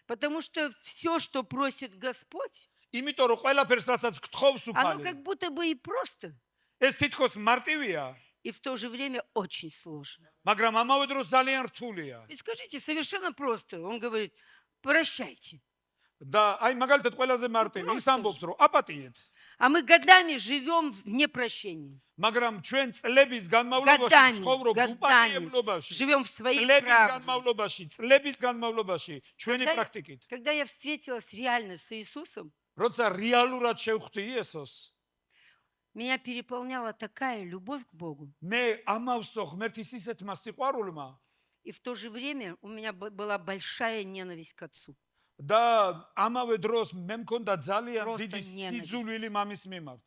Потому что все, что просит Господь, იმიტომ რომ ყველაფერს რასაც გთხოვს оно უფალი. как будто бы и просто, ეს თითქოს მარტივია, и в то же время очень сложно. მაგრამ ამავე დროს ძალიან რთულია. И скажите, совершенно просто. Он говорит, прощайте. და აი მაგალითად ყველაზე მარტივი ის ამბობს რომ აპატიეთ. А мы годами живем в непрощении. მაგრამ ჩვენ წლების განმავლობაში Годами, ცხოვრობ годами. უპატიებლობაში. Живем в своей წლების განმავლობაში ჩვენი პრაქტიკით. Когда я встретилась реально с Иисусом, როცა რეალურად შევხვდი იესოს, меня переполняла такая любовь к Богу. მე ამავსო ღმერთის ისეთმა სიყვარულმა И в то же время у меня была большая ненависть к Отцу. და ამავე დროს მე მქონდა ძალიან Просто დიდი ненависть. სიძულვილი მამის მიმართ.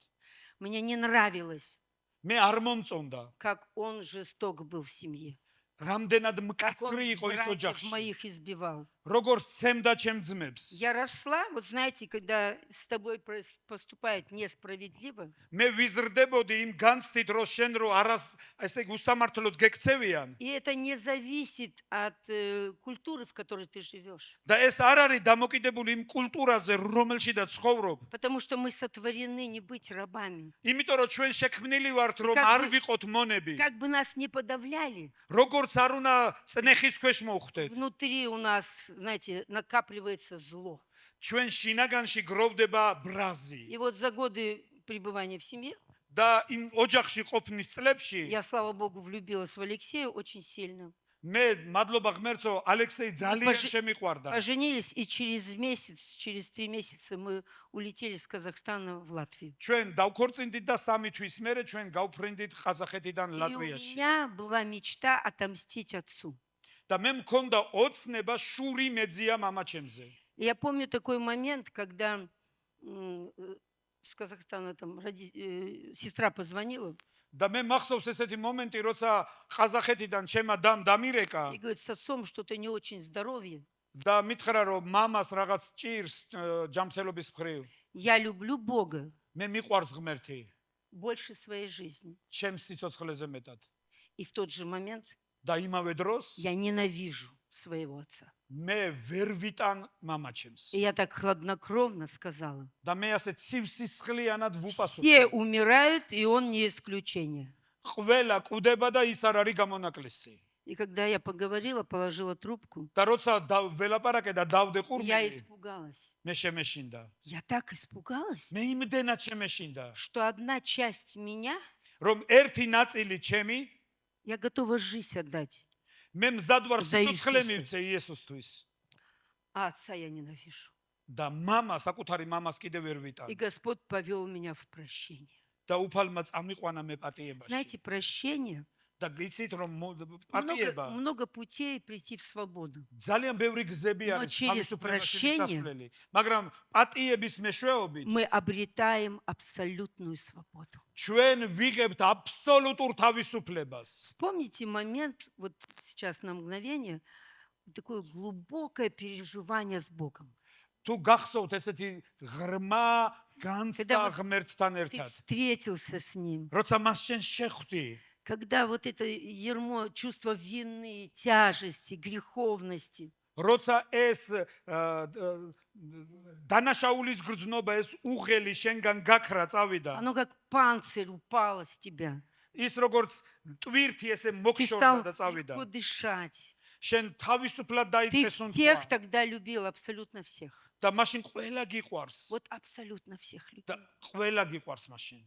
Мне не нравилось, მე არ მომწონდა, как он жесток был в семье. რამდენად Как он მკაცრი იყო ის братьев ოჯახში. моих избивал. როგორ სცემდა ჩემ ძმებს. Я росла, вот знаете, когда с тобой поступают несправедливо, მე ვიზრდებოდი იმ განცდით, რომ შენ რო არას ესე იგი უსამართლოდ გექცევიან и это не зависит от культуры, в которой ты живешь. და ეს არ არის დამოკიდებული იმ კულტურაზე, რომელშიდაც ცხოვრობ. Потому что мы сотворены не быть рабами. იმიტომ რომ ჩვენ შექმნილი ვართ, რომ Как არ бы- ვიყოთ მონები. Как бы нас не подавляли, როგორც არ უნდა წნეხის ქვეშ მოვხვდეთ. внутри у нас, знаете, накапливается зло. ჩვენ შინაგანში გროვდება ბრაზი И вот за годы пребывания в семье და იმ ოჯახში ყოფნის წლებში я, слава Богу, влюбилась в Алексея очень сильно. მე მადლობა ღმერთო, ალექსეი ძალიან შემიყვარდა. Поженились, и через месяц, через 3 месяца мы улетели с Казахстана в Латвию. ჩვენ დავქორწინდით და 3 თვის მერე ჩვენ გავფრინდით ყაზახეთიდან И у ლატვიაში. меня была мечта отомстить отцу. და მე მქონდა ოცნება შური მეძია მამაჩემზე. И я помню такой момент, когда с Казахстана там сестра позвонила და მე მახსოვს ესეთი მომენტი, როცა ყაზახეთიდან ჩემმა დამ დამირეკა и говорит, с отцом что-то не очень здоровье. და მითხრა რომ მამას რაღაც ჭირს ჯანმრთელობის მხრივ. Я люблю Бога მე მიყვარს ღმერთი, больше своей жизни. ჩემს სიცოცხლეზე მეტად. И в тот же момент და იმავე დროს я ненавижу своего отца. მე ვერ ვიტან მამაჩემს. И я так хладнокровно сказала. და მე ასე ცივსისხლიანად Все ვუპასუხე. умирают, и он не исключение. ყველა კვდება და ის არ არის გამონაკლისი. И когда я поговорила, положила трубку, და როცა ველაპარაკე და დავდე я ყურმელი, испугалась. მე შემეშინდა. Я так испугалась, მე იმდენად შემეშინდა, что одна часть меня რომ ერთი ნაწილი ჩემი я готова жизнь отдать, მე მზად ვარ За სიცოცხლე Иисуса. მივცე იესოსთვის. а отца я ненавижу. და მამა, საკუთარი მამას კიდევ ვერ ვიტან. И Господь повел меня в прощение. და უფალმა წამიყვანა მე პატიებაში. Знаете, прощение, და გიცით რომ პატიება много путей прийти в свободу. ძალიან ბევრი გზები Но არის через თავისუფლებაში прощение მისასვლელი, მაგრამ პატიების მეშვეობით Мы обретаем абсолютную свободу. ჩვენ ვიღებთ აბსოლუტურ თავისუფლებას. Вспомните момент, вот сейчас на мгновение, такое глубокое переживание с Богом. თუ გახსოვთ ესეთი ღრმა განცდა Когда ღმერთთან Ты ერთად, встретился с Ним. როცა მას შენ შეხვდი, Когда вот это ярмо, чувство вины, тяжести, греховности, როცა ეს დანაშაულის გრძნობა, ეს უღელი შენგან გაქრა წავიდა, оно как панцирь упало с тебя. ის როგორც ტვირთი ესე Ты მოგშორდა стал და წავიდა. легко дышать. შენ თავისუფლად Ты დაიწყეს всех უნთქვა тогда любил, абсолютно всех. და მაშინ ყველა გიყვარს Вот абсолютно всех და любил. ყველა გიყვარს მაშინ.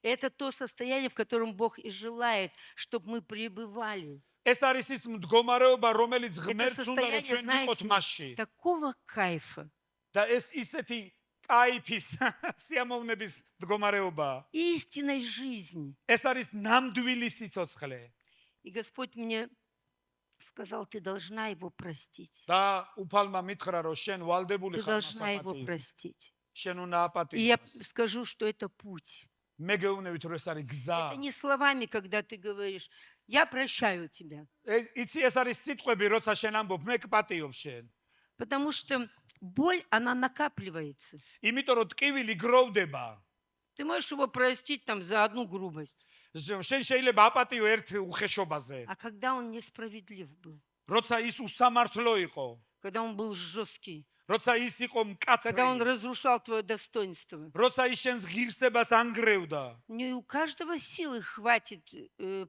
Это то состояние, в котором Бог и желает, чтобы мы пребывали. ეს არის ის მდგომარეობა, რომელიც Это ღმერთს უნდა რომ состояние, ჩვენ ვიყოთ მასში. знаете, такого кайфа, და ეს ისეთი кайფის სიამოვნების მდგომარეობაა. истинной жизни. ეს არის ნამდვილი სიცოცხლე. И Господь мне сказал, ты должна его простить. და უფალმა მითხრა რომ შენ ვალდებული Ты ხარ должна его მასაპატი. простить. შენ უნდა И я აპატიოს. скажу, что это путь. მე გეუბნებით რომ ეს არის გზა. Это не словами, когда ты говоришь, я прощаю тебя. იცი ეს არის სიტყვები, როცა შენ ამბობ, მე გპატიობ შენ. Потому что боль, она накапливается. იმიტომ რომ ტკივილი გროვდება. Ты можешь его простить там за одну грубость. შენ შეიძლება აპატიო ერთ უხეშობაზე. А когда он несправедлив был, როცა ის უსამართლო იყო, когда он был жесткий, როცა ის იყო когда он მკაცრი, разрушал твое достоинство, როცა ის შენს ღირსებას ანგრევდა. не у каждого силы хватит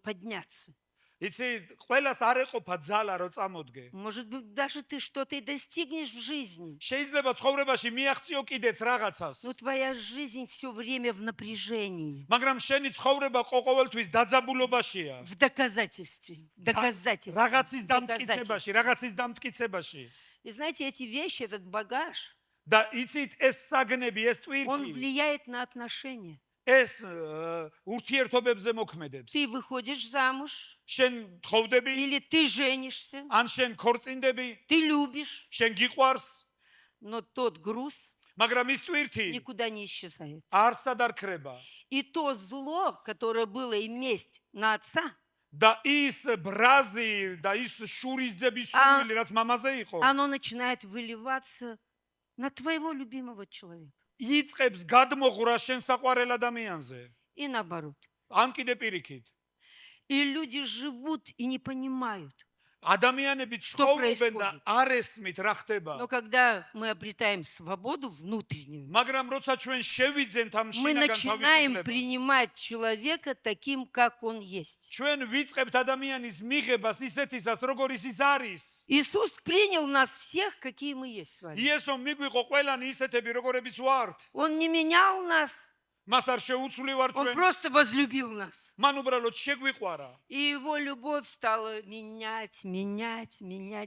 подняться. იცი, ყველას არ ეყოფა ძალა რომ წამოდგე. Может быть, даже ты что-то и достигнешь в жизни, შეიძლება ცხოვრებაში მიაღწიო კიდეც რაღაცას. но твоя жизнь все время в напряжении, მაგრამ შენი ცხოვრება ყოველთვის დაძაბულობაშია. в доказательстве. Доказательстве. რაღაცის Доказательстве. დამტკიცებაში, რაღაცის დამტკიცებაში. И знаете, эти вещи, этот багаж, და იცით, ეს საგნები, ეს он ტვირთი, влияет на отношения. ეს ურთიერთობებზე მოქმედებს. Ты выходишь замуж, შენ თხოვდები, или ты женишься, ან შენ ქორწინდები, ты любишь, შენ გიყვარს, но тот груз მაგრამ ის ტვირთი никуда не исчезает. არცად არ ქრება. И то зло, которое было и месть на отца, და ის ბრაზი და ის შურისძების სურვილი, რაც მამაზე იყო, оно начинает выливаться на твоего любимого человека. იწყებს გადმოღვრა შენ საყვარელ ადამიანზე. И наоборот. ან კიდე პირიქით. И люди живут и не понимают. ადამიანები ცხოვრობენ და არ ესმით რა ხდება. Но когда мы обретаем свободу внутреннюю, მაგრამ როცა ჩვენ შევიძენთ ამ мы შინაგან начинаем თავისუფლებას, принимать человека таким, как он есть. ჩვენ ვიწყებთ ადამიანის მიღებას ისეთისას, როგორ ის არის. Иисус принял нас всех, какие мы есть с вами. იესო მიგვიყო ყველანი ისეთები, როგორებიც ვართ. Он не менял нас, მას არ შეუცვლივართ он ჩვენ. просто возлюбил нас. მან უბრალოდ შეგვიყვარა. И его любовь стала менять.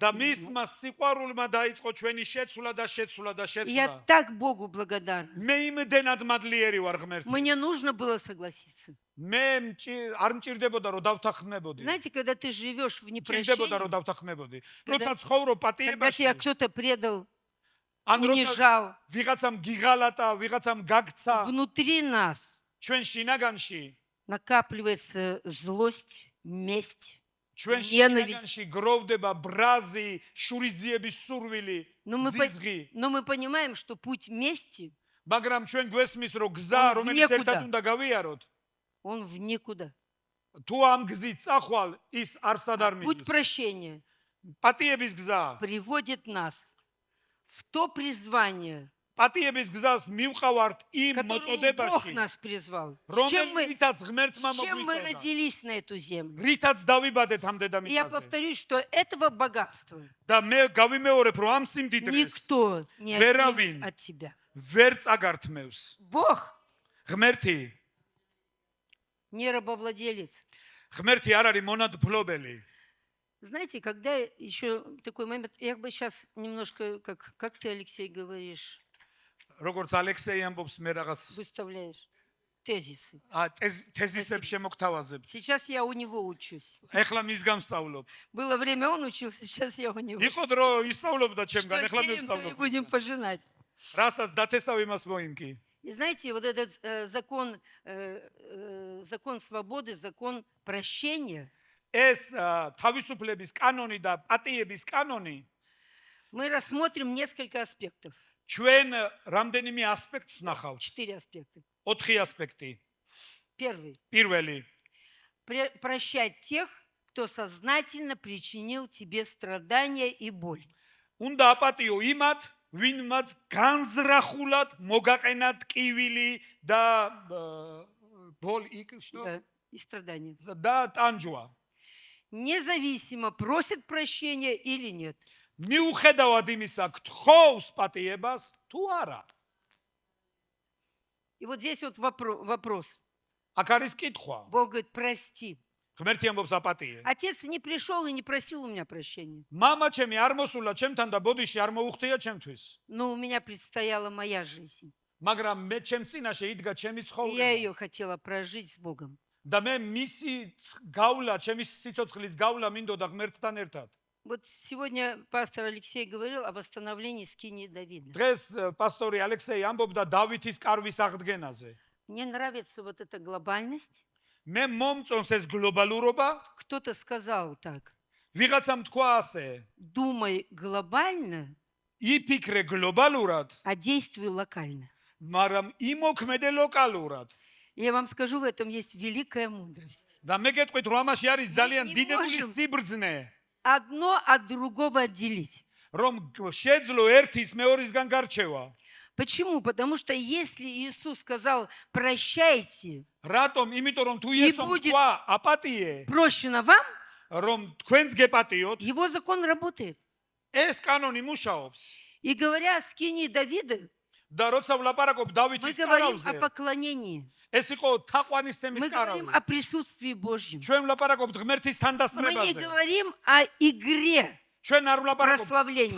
და მისმა სიყვარულმა დაიწყო ჩვენი შეცვლა და შეცვლა და И я შეცვლა. так Богу благодарна. მე იმდენად მადლიერი ვარ ღმერთს. Мне нужно было согласиться. მე არ მჭირდებოდა რომ დავთანხმებოდი. Знаете, когда ты живешь в მჭირდებოდა რომ непрощении, დავთანხმებოდი. Когда- როცა ცხოვრობ когда პატიებაში, тебя кто-то предал, ან როცა унижал, ვიღაცამ გიღალატა, ვიღაცამ გაგცა, внутри нас ჩვენ შინაგანში, накапливается злость, месть. ჩვენ ნენავისť. შინაგანში გროვდება ბრაზი, შურისძიების სურვილი, Но мы, ზიზღი. но мы понимаем, что путь мести, მაგრამ ჩვენ გვესმის რომ გზა, Он რომელიც внекуда. ერთად უნდა გავიაროთ, он в никуда. თუ ამ გზით წახვალ, ის არსად არ Путь მიდის. прощения პატიების გზა, приводит нас в то призвание, პატიების გზას მივყავართ იმ которому Бог მოწოდებაში, нас призвал. С чем мы, რომელიცაც ღმერთმა с чем мы მოგვიწოდა. родились на эту землю. რითაც დავიბადეთ ამ И я დედამიწაზე. повторюсь, что этого богатства და მე გავიმეორებ, რომ ამ სიმდიდრეს никто не Веровин. отнимет от тебя. ვერ წაგართმევს. Бог ღმერთი, не рабовладелец. ღმერთი არ არის მონადფლობელი. Знаете, когда еще такой момент, я бы сейчас немножко, как ты, Алексей, говоришь, როგორც ალექსეი ამბობს მე რაღაც выставляешь тезисы. თეზისებს შემოგთავაზებ. Сейчас я у него учусь. ეხლა მის გამსწავლობ. Было время, он учился, сейчас я у него. იყო дრო ისწავლობდა ჩემგან, Что ეხლა მე сеем, то и ვსწავლობ. будем пожинать. რასაც დათესავ იმას მოიმკი. И знаете, вот этот закон свободы, закон прощения, ეს თავისუფლების კანონი და პატიების კანონი мы рассмотрим несколько аспектов. ჩვენ რამდენიმე ასპექტს ნახავთ. 4 аспекта. 4 ასპექტი. Первый. პირველი, Прощать тех, кто сознательно причинил тебе страдания и боль. უნდა აპატიო იმათ, ვინმაც განზრახულად მოგაყენა ტკივილი და ბოლ იქ, что? и страдания. და ტანჯვა. Независимо, просит прощения или нет. მიუხედავად იმისა, გთხოვს პატიებას თუ არა. И вот здесь вот вопрос. აქ არის კითხვა. Бог говорит, прости. ღმერთი ამბობს აპატიე. Отец не пришел и не просил у меня прощения. მამა ჩემი არ მოსულა ჩემთან და ბოდიში არ მოუხდია ჩემთვის. Но у меня предстояла моя жизнь. მაგრამ მე ჩემ წინაშე იდგა ჩემი И я ცხოვრება. ее хотела прожить с Богом. და მე მისი გავლა, ჩემი სიცოცხლის გავლა მინდოდა ღმერთთან ერთად. Вот сегодня пастор Алексей говорил о восстановлении скинии Давида. დღეს პასტორი ალექსეი ამბობდა დავითის კარვის აღდგენაზე. Мне нравится вот эта глобальность. მე მომწონს ეს გლობალურობა. Кто-то сказал так: ვიღაცამ თქვა ასე, думай глобально, იფიქრე გლობალურად, а действуй локально. მაგრამ იმოქმედე ლოკალურად. Я вам скажу, в этом есть великая мудрость. და მე გეტყვით, რომ ამაში არის ძალიან не დიდებული можем. სიბრძნე, Одно от другого отделить. რომ შეძლო ერთის მეორისგან გარჩევა. Почему? Потому что если Иисус сказал прощайте, რატომ? იმიტომ რომ თუ იესომ будет- თქვა აპატიე, прощено вам, რომ თქვენს გეპატიოთ, его закон работает. ეს კანონი მუშაობს. И говоря о скинии Давида, და როცა ვლაპარაკობ мы დავითის говорим კარავზე, о поклонении. ეს იყო თაყვანისცემის Мы говорим კარავი. о присутствии Божьем. ჩვენ ვლაპარაკობთ ღმერთის Мы не თანდასწრებაზე. говорим о игре. ჩვენ არ ვლაპარაკობთ Прославление.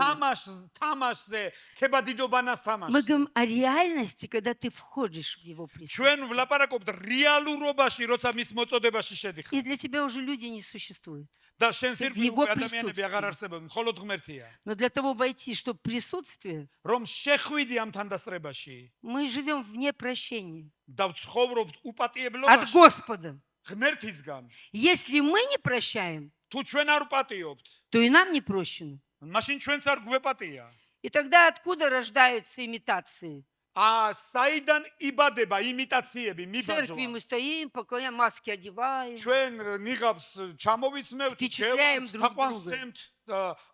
თამაშზე, ქებადიდობანას Мы თამაშზე. говорим о реальности, когда ты входишь в его ჩვენ присутствие. ვლაპარაკობთ რეალურობაში, როცა მის მოწოდებაში შედიხარ. И для тебя уже люди не существуют. და შენ в სირფი его ადამიანები присутствии. აღარ არსებობენ, მხოლოდ ღმერთია. Но для того войти, чтобы присутствие, რომ შეხვიდი ამ თანდასწრებაში мы живем вне прощения. და ვცხოვრობთ От უპატიებლობაში Господа. ღმერთისგან. Если мы не прощаем, თუ ჩვენ არ ვპატიობთ, то и нам не прощено. მაშინ ჩვენც არ გვეპატია. И тогда откуда рождаются имитации? საიდან იბადება იმიტაციები, В церкви მიბაძვა? мы стоим, поклоняем, маски одеваем. ჩვენ ნიღაბს ჩამოვიცმევთ, Впечатляем ჯევთ, друг თაყვანს друга. წემთ,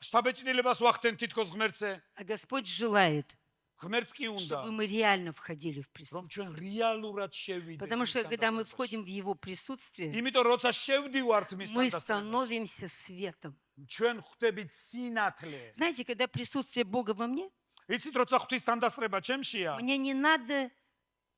შტაბეჭდილებას ვახდენთ თითქოს ღმერთზე. А Господь желает, ღმერთს კი უნდა, чтобы мы реально входили в რომ присутствие. ჩვენ რეალურად შევიდეთ. Потому მის что когда мы თანდასწრებაში. входим в Его присутствие, იმიტომ როცა შევდივართ მის мы თანდასწრებაში, становимся светом. ჩვენ ხვდებით სინათლე. Знаете, когда присутствие Бога во мне, იცით, როცა ღვთის თანდასწრება ჩემშია, мне не надо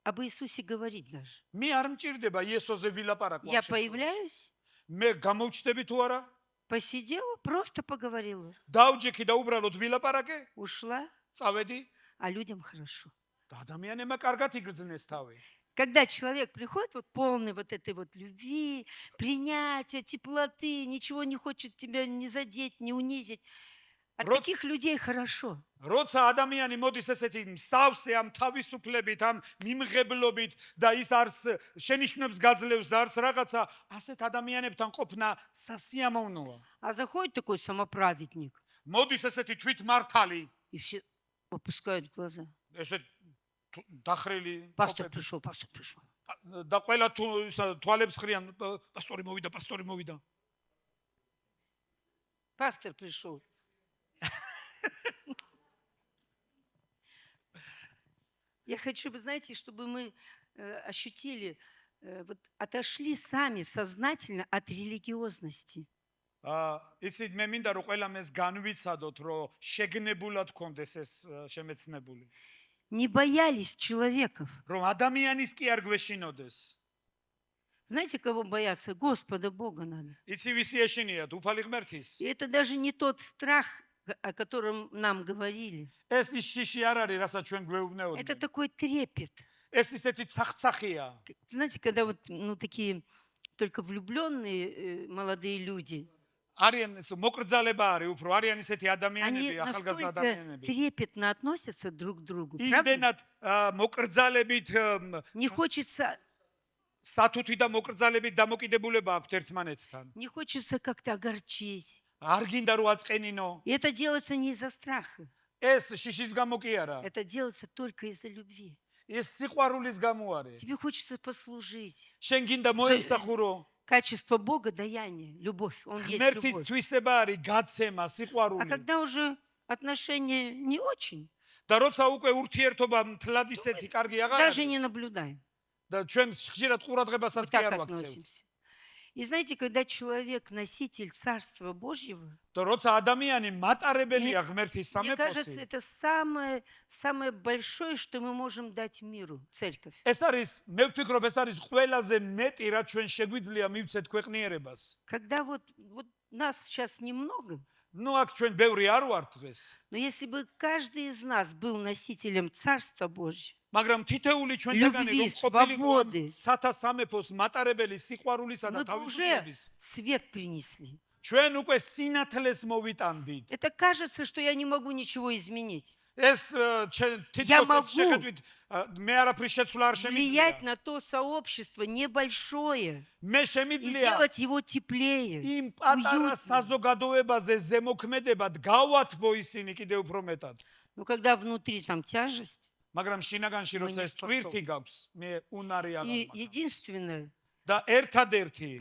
об Иисусе говорить даже. მე არ მჭირდება იესოზე ვილაპარაკო. Я появляюсь, მე გამოვჩდები თუ არა? посидела, просто поговорила, დავჯექი და უბრალოდ ვილაპარაკე, ушла, წავედი а людям хорошо. და ადამიანებმა კარგად იგრძნეს თავი. Когда человек приходит вот полный вот этой вот любви, принятия, теплоты, ничего не хочет тебя не задеть, не унизить, от Род- таких людей хорошо. როცა ადამიანი მოდის ესეთი მსავსე ამ თავისუფლებით, ამ მიმღებლობით და ის არც შენიშვნებს გაძლევს და არც რაღაცა, ასეთ ადამიანებთან ყოფნა სასიამოვნოა. А заходит такой самоправедник, მოდის ესეთი თვითმართალი, и все опускают глаза. ესე დახრილი Пастор ყოფები. пришел, пастор пришел. და ყველა თვალებს ხრიან, პასტორი მოვიდა, პასტორი მოვიდა. Пастор пришел. Я хочу, вы знаете, чтобы мы ощутили, вот отошли сами сознательно от религиозности. იცით, მე მინდა რომ ყველა მეს განვიცადოთ, რომ შეგნებულად გქონდეს ეს შემეცნებული. Не боялись человеков. რომ ადამიანის კი არ გვეშინოდეს. Знаете, кого бояться? Господа Бога надо. იცი ვისი ეშინიათ? უფალი ღმერთის. И это даже не тот страх, о котором нам говорили. ეს ის შიში არ არის, რასაც ჩვენ Это გვეუბნეოდნენ. такой трепет. ეს ისეთი ცახცახია. Знаете, когда вот такие только влюбленные молодые люди, არიან ეს მოკრძალება არის უფრო, არიან ისეთი они ადამიანები, ახალგაზრდა настолько ადამიანები. трепетно относятся друг к другу. Правда? იმდენად მოკრძალებით Не хочется, სათუთი და მოკრძალებით დამოკიდებულება აქვთ ერთმანეთთან. не хочется как-то огорчить. არ გინდა რომ აწყენინო. И это делается не из-за страха. ეს შიშის გამო კი არა. Это делается только из-за любви. ეს სიყვარულის გამო არის. Тебе хочется послужить. შენ გინდა მოემსახურო. Качество Бога — даяние, любовь. Он есть ღმერთის любовь. თვისება არის გაცემა, А სიყვარული. когда уже отношения не очень, და როცა უკვე ურთიერთობა მთლად ისეთი კარგი აღარ даже არის не наблюдаем. და ჩვენ ხშირად ყურადღებასაც Мы კი так არ ვაქცევთ. относимся. И знаете, когда человек носитель Царства Божьего, და როცა ადამიანი მატარებელია ღმერთის мне кажется, სამეფოსი, это самое большое, что мы можем дать миру, церковь. ეს არის, მე ვფიქრობ, ეს არის ყველაზე მეტი, რაც ჩვენ შეგვიძლია მივცეთ ქვეყნიერებას. Когда вот нас сейчас немного, ნუ აქ ჩვენ ბევრი არ ვართ დღეს, но если бы каждый из нас был носителем Царства Божьего, მაგრამ თითეული ჩვენთაგანი რომ Любви, ყოფილიყო ამ свободы. სათა სამეფოს მატარებელი სიყვარულისა და мы бы уже თავისუფლების, свет принесли. ჩვენ უკვე სინათლეს მოვიტანდით. Это кажется, что я не могу ничего изменить. ეს Я могу თითქოს შეხედვით მე არაფრის შეცვლა არ Влиять შემიძლია. на то сообщество небольшое მე и შემიძლია сделать его теплее, იმ პატარა уютнее. საზოგადოებაზე ზემოქმედებად გავათბო ისინი კიდევ უფრო მეტად. Но когда внутри там тяжесть, მაგრამ შინაგანში Мы როცა не ეს ტვირთი способны. გაქვს, მე უნარი აღარ и მაქვს. единственное, და ერთადერთი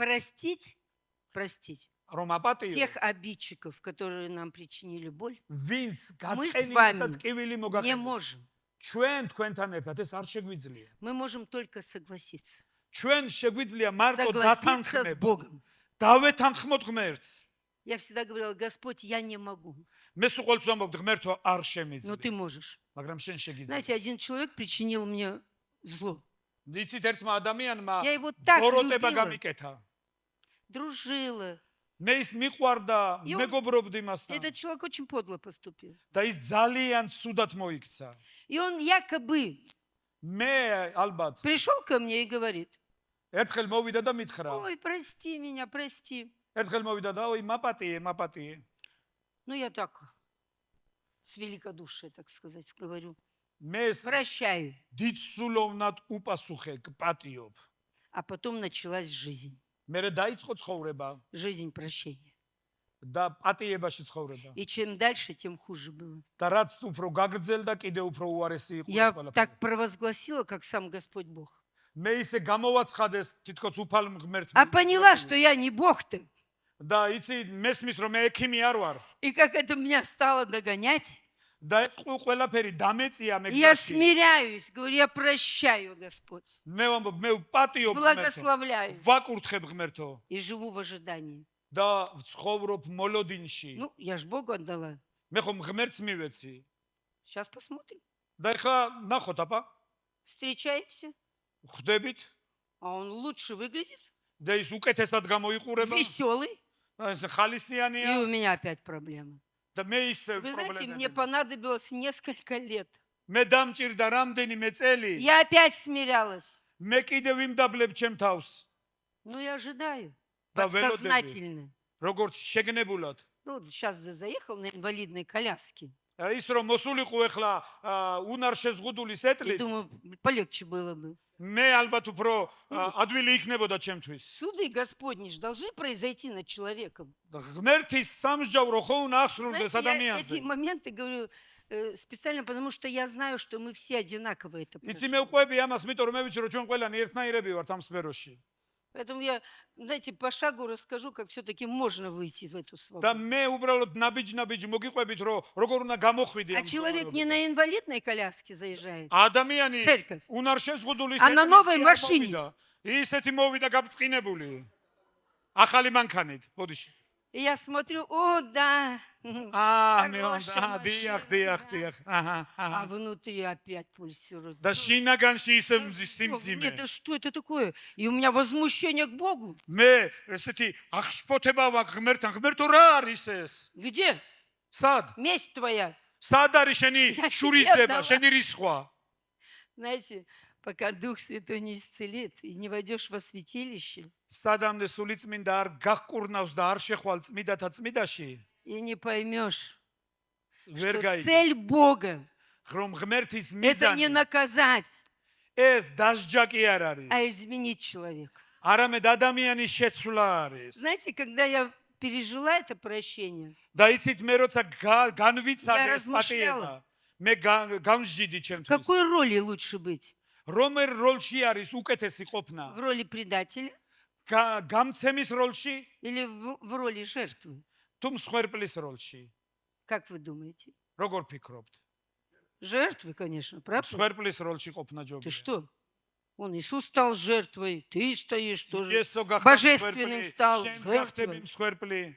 простить რომ აპატიო, тех обидчиков, которые нам причинили боль, ვინც Мы с გაწყენილი და вами ტკივილი не მოგახსენეს. можем. ჩვენ თქვენთან ერთად ეს არ შეგვიძლია. Мы можем только согласиться. ჩვენ შეგვიძლია მარტო Согласиться с დათანხმება. Богом. დავეთანხმოთ ღმერთს. Я всегда говорила: Господь, я не могу, მე სულ ყოველთვის ვამბობ ღმერთო არ но ты შემიძლია. можешь. მაგრამ შენ შეგიძლია. Знаете, один человек причинил мне зло. იცით ერთმა ადამიანმა Я его так ბოროტება любила. გამიკეთა. Дружила. მე ის მიყვარდა, И он- მეგობრობდი მასთან. Этот человек очень подло поступил. და ის ძალიან ცუდად მოიქცა. И он якобы მე ალბათ пришел ко мне и говорит: ერთხელ მოვიდა და მითხრა. ой, прости меня, прости. ერთხელ მოვიდა და ой, მაპატიე. Ну, я так, с великодушия, так сказать, говорю: მე ეს прощаю. დიდსულოვნად უპასუხე, გპატიობ. А потом началась жизнь. მე დაიწყო ცხოვრება Жизнь прощения. და პატიებაში ცხოვრება. И чем дальше, тем хуже было. და რაც უფრო გაგრძელდა, კიდევ უფრო უარესი იყო ეს Я ყველაფერი. так провозгласила, как сам Господь Бог. მე ისე გამოვაცხადეს თითქოს უფალ ღმერთ. А поняла, что я не Бог-то. და იცი მესმის რომ მე ექიმი არ ვარ. И как это меня стало догонять, და ყველაფერი დამეწია მე я გზაში. смиряюсь, говорю: я прощаю, Господь, მე ვამბობ, მე ვპატიობ ღმერთო. благословляю ვაკურთხებ ღმერთო и живу в ожидании. და ვცხოვრობ მოლოდინში. Ну, я ж Богу отдала. მე ხომ ღმერთს მივეცი. Сейчас посмотрим. და ეხლა ნახოთ აპა, Встречаемся. ხვდებით А он лучше выглядит, და ის უკეთესად გამოიყურება. веселый. ეს И ხალისიანია у меня опять проблемы. და მე ისე Вы знаете, мне პრობლემები. понадобилось несколько лет. მე დამჭირდა რამდენიმე წელი. Я опять смирялась. მე კიდევ იმდაბლებ ჩემ თავს. Ну, я ожидаю. Да, велодები. Подсознательно. როგორც შეგნებულად. Ну, вот сейчас заехал на инвалидной коляске. ის რომ მოსულიყო ეხლა უნარ შეზღუდული И სეტლით, думаю, полегче было бы. მე ალბათ უფრო ადვილი იქნებოდა ჩემთვის. Суды Господни ж должны произойти над человеком. და ღმერთის სამსჯავრო ხო უნდა აღსრულდეს Знаете, я ადამიანზე. эти моменты говорю специально, потому что я знаю, что мы все одинаково это იცი проживаем. მე ვყვები ამას, იმიტომ რომ მე ვიცი რომ ჩვენ ყველანი ერთნაირები ვართ ამ სფეროში. Поэтому я, знаете, по шагу расскажу, как все-таки можно выйти в эту და свободу. მე უბრალოდ ნაბიჯ მოგიყვებით რომ როგორ უნდა გამოხვიდე А ამ человек не ცხოვრებიდან. на инвалидной коляске заезжает, ადამიანი Церковь. უნარ შეზღუდული А на სეტლით новой კი არ машине. მოვიდა. ისეთი მოვიდა გაბწყინებული. ახალი მანქანით, ბოდიში. И я смотрю: о, да, მე Хорошая დიახ. а აჰა. внутри опять пульсирует. და შინაგანში ისე мзის Мне სიმძიმე. это что это такое? И у меня возмущение к Богу. მე ესეთი აღშფოთება მაქვს ღმერთთან. ღმერთო რა არის ეს? Где სად? месть твоя? სად არის შენი Я შურისძება, тебе შენი რისხვა? Знаете, пока Дух Святой не исцелит и не войдешь во святилище, სადამდე სული წმინდა არ გაგკურნავს და არ შეხვალ წმიდათა წმიდაში, и не поймешь, ვერ что გაიგე. цель Бога რომ ღმერთის это не მიზანი наказать, ეს დასჯა კი არ არის. а изменить человека. არამედ ადამიანის შეცვლა არის. Знаете, когда я пережила это прощение, და იცით მე როცა განვიცადე Я ეს размышляла. პატიება, მე გამსჯიდი в ჩემთვის. какой роли лучше быть? რომელ როლში არის უკეთესი ყოფნა? В роли предателя გამცემის როლში или в роли жертвы? თუ მსხვერპლის როლში? Как вы думаете? როგორ ფიქრობთ? Жертвы, конечно, правда? მსხვერპლის როლში ყოფნა Ты ჯობია. что? Он Иисус стал жертвой, ты стоишь тоже. იესო გახდა Божественным მსხვერპლი, стал შენც გახდები жертвой. მსხვერპლი.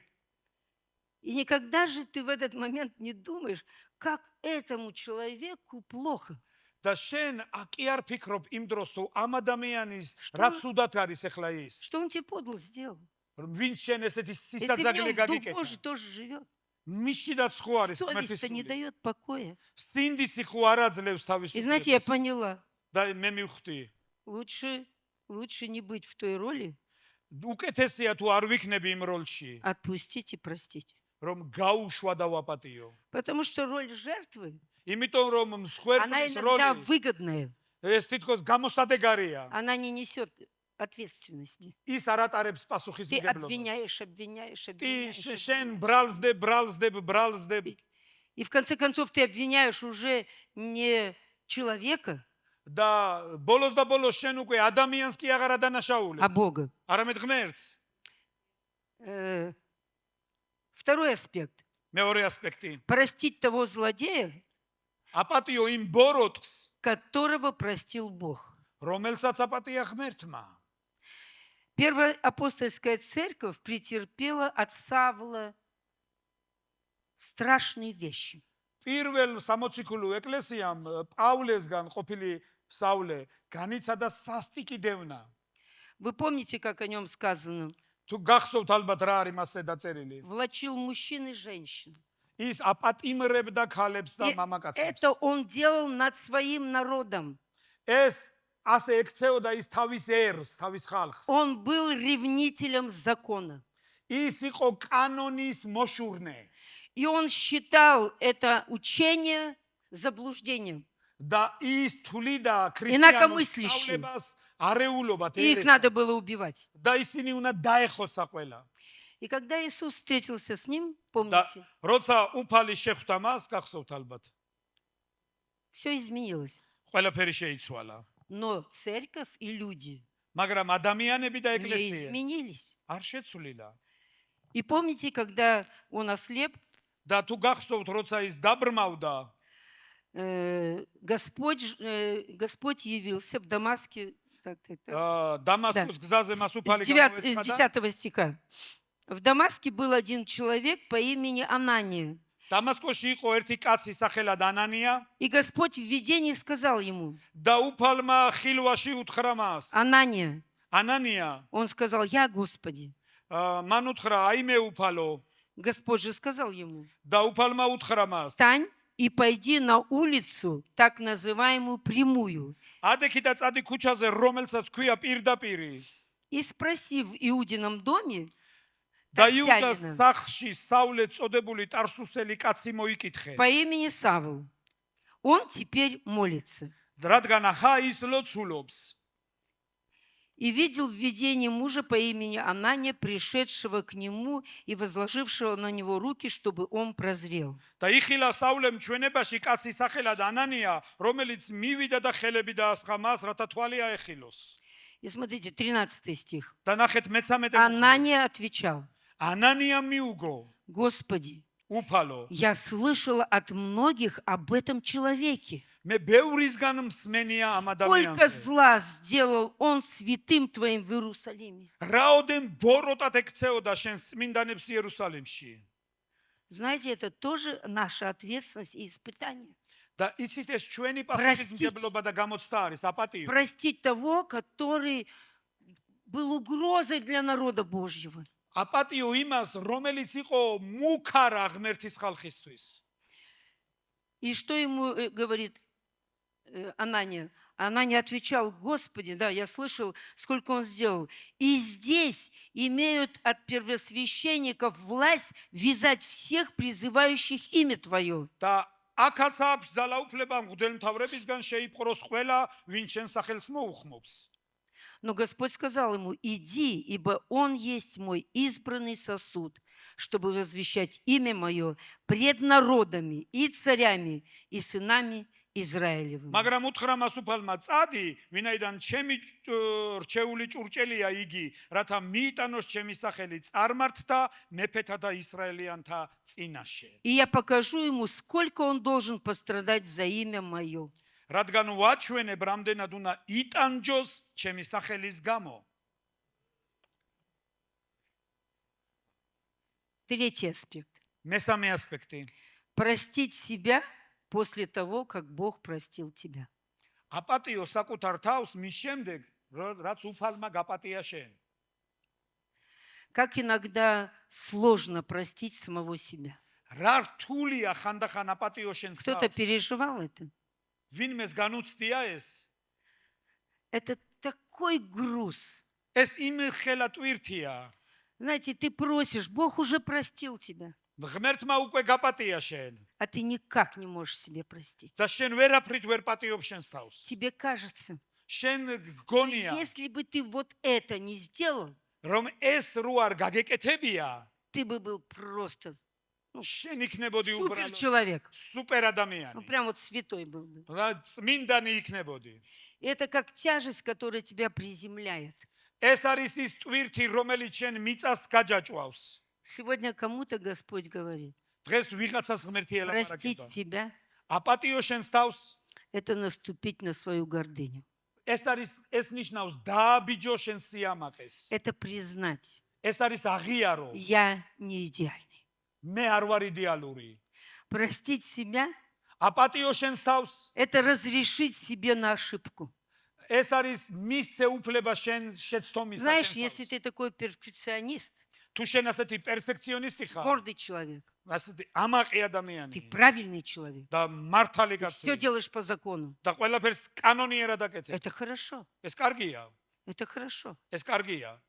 И никогда же ты в этот момент не думаешь, как этому человеку плохо. და შენ კი არ ფიქრობ იმ დროს თუ ამ ადამიანის Что- რაც უდათ არის ახლა ის Что он тебе подло сделал? ვინც შენ ესეთი Если в სისაძაგლე нем Дух გაგიკეთა Божий тоже живет. მიშიდაც ხო არის ღმერთის Совесть-то не სული дает покоя. სინდისი ხო არ აძლევს თავის И знаете, я უფლებას поняла, და მე მივხვდი лучше не быть в той роли, უკეთესია თუ არ ვიქნები იმ როლში отпустить и простить. რომ გაუშვა და ვაპატიო Потому что роль жертвы, იმიტომ რომ она მსხვერპლის иногда როლი выгодная. ეს თითქოს გამოსადეგარია Она не несет ответственности. ის არ ატარებს Ты პასუხისმგებლობას обвиняешь. შენ ბრალსდებ И в конце концов ты обвиняешь уже не человека, და ბოლოს შენ უკვე ადამიანს კი აღარ ადანაშაულებ а Бога. არამედ ღმერთს Второй аспект. მეორე ასპექტი Простить того злодея, აპატიო იმ ბოროტს которого простил Бог. რომელსაც აპატია ღმერთმა Первая апостольская церковь претерпела от Савла страшные вещи. პირველ სამოციქულო ეკლესიამ პავლესგან ყოფილი საულე განიცადა სასტიკი დევნა Вы помните, как о нем сказано? თუ გახსოვთ ალბათ რა არის მასზე დაწერილი Влачил мужчин и женщин. ის აპატიმრებდა ქალებს და И მამაკაცებს это он делал над своим народом. ეს ასე ექცეოდა ის თავის ერს თავის ხალხს Он был ревнителем закона. ის იყო კანონის მოშურნე И он считал это учение заблуждением. და ის თვლიდა Инакомыслящим. ქრისტიანულ სწავლებას არეულობად И их надо было убивать. და ისინი უნდა დაეხოცა ყველა И когда Иисус встретился с ним, და помните, როცა უფალი შეხვდა მას გახსოვთ ალბათ все изменилось. ყველაფერი შეიცვალა Но церковь и люди მაგრამ ადამიანები და не ეკლესია изменились. არ შეცვლილა И помните, когда он ослеп, და თუ გახსოვთ როცა ის დაბრმავდა Господь явился в Дамаске. Так. დამასკოს გზაზე მას უფალი С გამოეცხადა 10 стиха. В Дамаске был один человек по имени Анания. დამასკოში იყო ერთი კაცი სახელად ანანია И Господь в видении сказал ему: და უფალმა ხილვაში უთხრა მას Анания. ანანია Он сказал: Я, Господи. მან უთხრა აი მე უფალო Господь же сказал ему: და უფალმა უთხრა მას Встань и пойди на улицу, так называемую прямую, ადექი და წადი ქუჩაზე რომელსაც ქვია პირდაპირი и спроси в Иудином доме და იუდას Тарсянина სახში საულე წოდებული ტარსუსელი კაცი მოიკითხე по имени Савл. Он теперь молится. რადგან ახა ის ლოცულობს И видел в видении мужа по имени Анания, пришедшего к нему и возложившего на него руки, чтобы он прозрел. და იხილა საულემ ჩვენებაში კაცი სახელად ანანია რომელიც მივიდა და ხელები დაასხა მას რათა თვალი აეხილოს И смотрите, 13 стих. და ნახეთ მე-13 Анания отвечал: ანანია მიუგო Господи, უფალო я слышала от многих об этом человеке. მე ბევრისგან მსმენია ამ Сколько ადამიანზე зла сделал он святым твоим в Иерусалиме. რაოდენ ბოროტად ექცეოდა შენს წმინდანებს იერუსალიმში Знаете, это тоже наша ответственность и испытание. და იცით ეს ჩვენი პასუხისმგებლობა და გამოცდა არის აპატიო Простить того, который был угрозой для народа Божьего. აპატიო იმას რომელიც იყო მუქარა ღმერთის ხალხისთვის И что ему говорит Анания? Анания отвечал: Господи, да, я слышал, сколько он сделал. И здесь имеют от первосвященников власть вязать всех, призывающих имя Твое. და აქაც აქვს ძალაუფლება მღვდელმთავრებისგან შეიპყროს ყველა ვინ შენ სახელს მოუხმობს Но Господь сказал ему: иди, ибо он есть мой избранный сосуд, чтобы возвещать имя мое пред народами и царями и сынами Израилевыми. მაგრამ უთხრა მას უფალმა წადი ვინაიდან ჩემი რჩეული ჭურჭელია იგი რათა მიიტანოს ჩემი სახელი წარმართთა მეფეთა და ისრაელიანთა წინაშე И я покажу ему, сколько он должен пострадать за имя мое. რადგან ვაჩვენებ რამდენად უნდა იტანჯოს ჩემი სახელის გამო. Третий аспект. მესამე ასპექტი. Простить себя после того, как Бог простил тебя. აპატიო საკუთარ თავს მის შემდეგ, რაც უფალმა გაპატია შენ. Как иногда сложно простить самого себя. რა რთულია ხანდახან აპატიო შენს Кто-то თავს. переживал это. ვინმეს განუცდია ეს? Это такой груз. ეს იმ ხელა ტვირთია. Знаете, ты просишь, Бог уже простил тебя, ღმერთმა უკვე გაპატია შენ. а ты никак не можешь себе простить. და შენ ვერაფრით ვერ პატიობ შენს თავს. Тебе кажется, შენ что გონია, если бы ты вот это не сделал, რომ ეს რო არ გაგეკეთებია, ты бы был просто შენ იქნებოდი супер უბრალოდ человек. სუპერ ადამიანი. Ну, прям вот святой был бы. რა წმინდანი იქნებოდი. И это как тяжесть, которая тебя приземляет. ეს არის ის ტვირთი, რომელიც შენ მიწას გაჯაჭვავს. Сегодня кому-то Господь говорит, დღეს ვიღაცას ღმერთი простить ელაპარაკება. себя აპატიო შენს თავს, – это наступить на свою гордыню. ეს ნიშნავს დააბიჯო შენს სიამაყეს. Это признать, ეს არის აღიარო. я не идеальный. მე არ ვარ იდეალური. Простить себя აპატიო შენს თავს, – это разрешить себе на ошибку. ეს არის მისცე უფლება შენ შეცდომისა. Знаешь, если ты такой перфекционист, თუ შენ ასეთი პერფექციონისტი ხარ, гордый человек, ასეთი ამაყი ты ადამიანი правильный человек, და მართალი все კაცი делаешь по закону, და ყველაფერს კანონიერად აკეთებ. это хорошо, ეს კარგია, это хорошо. ეს კარგია.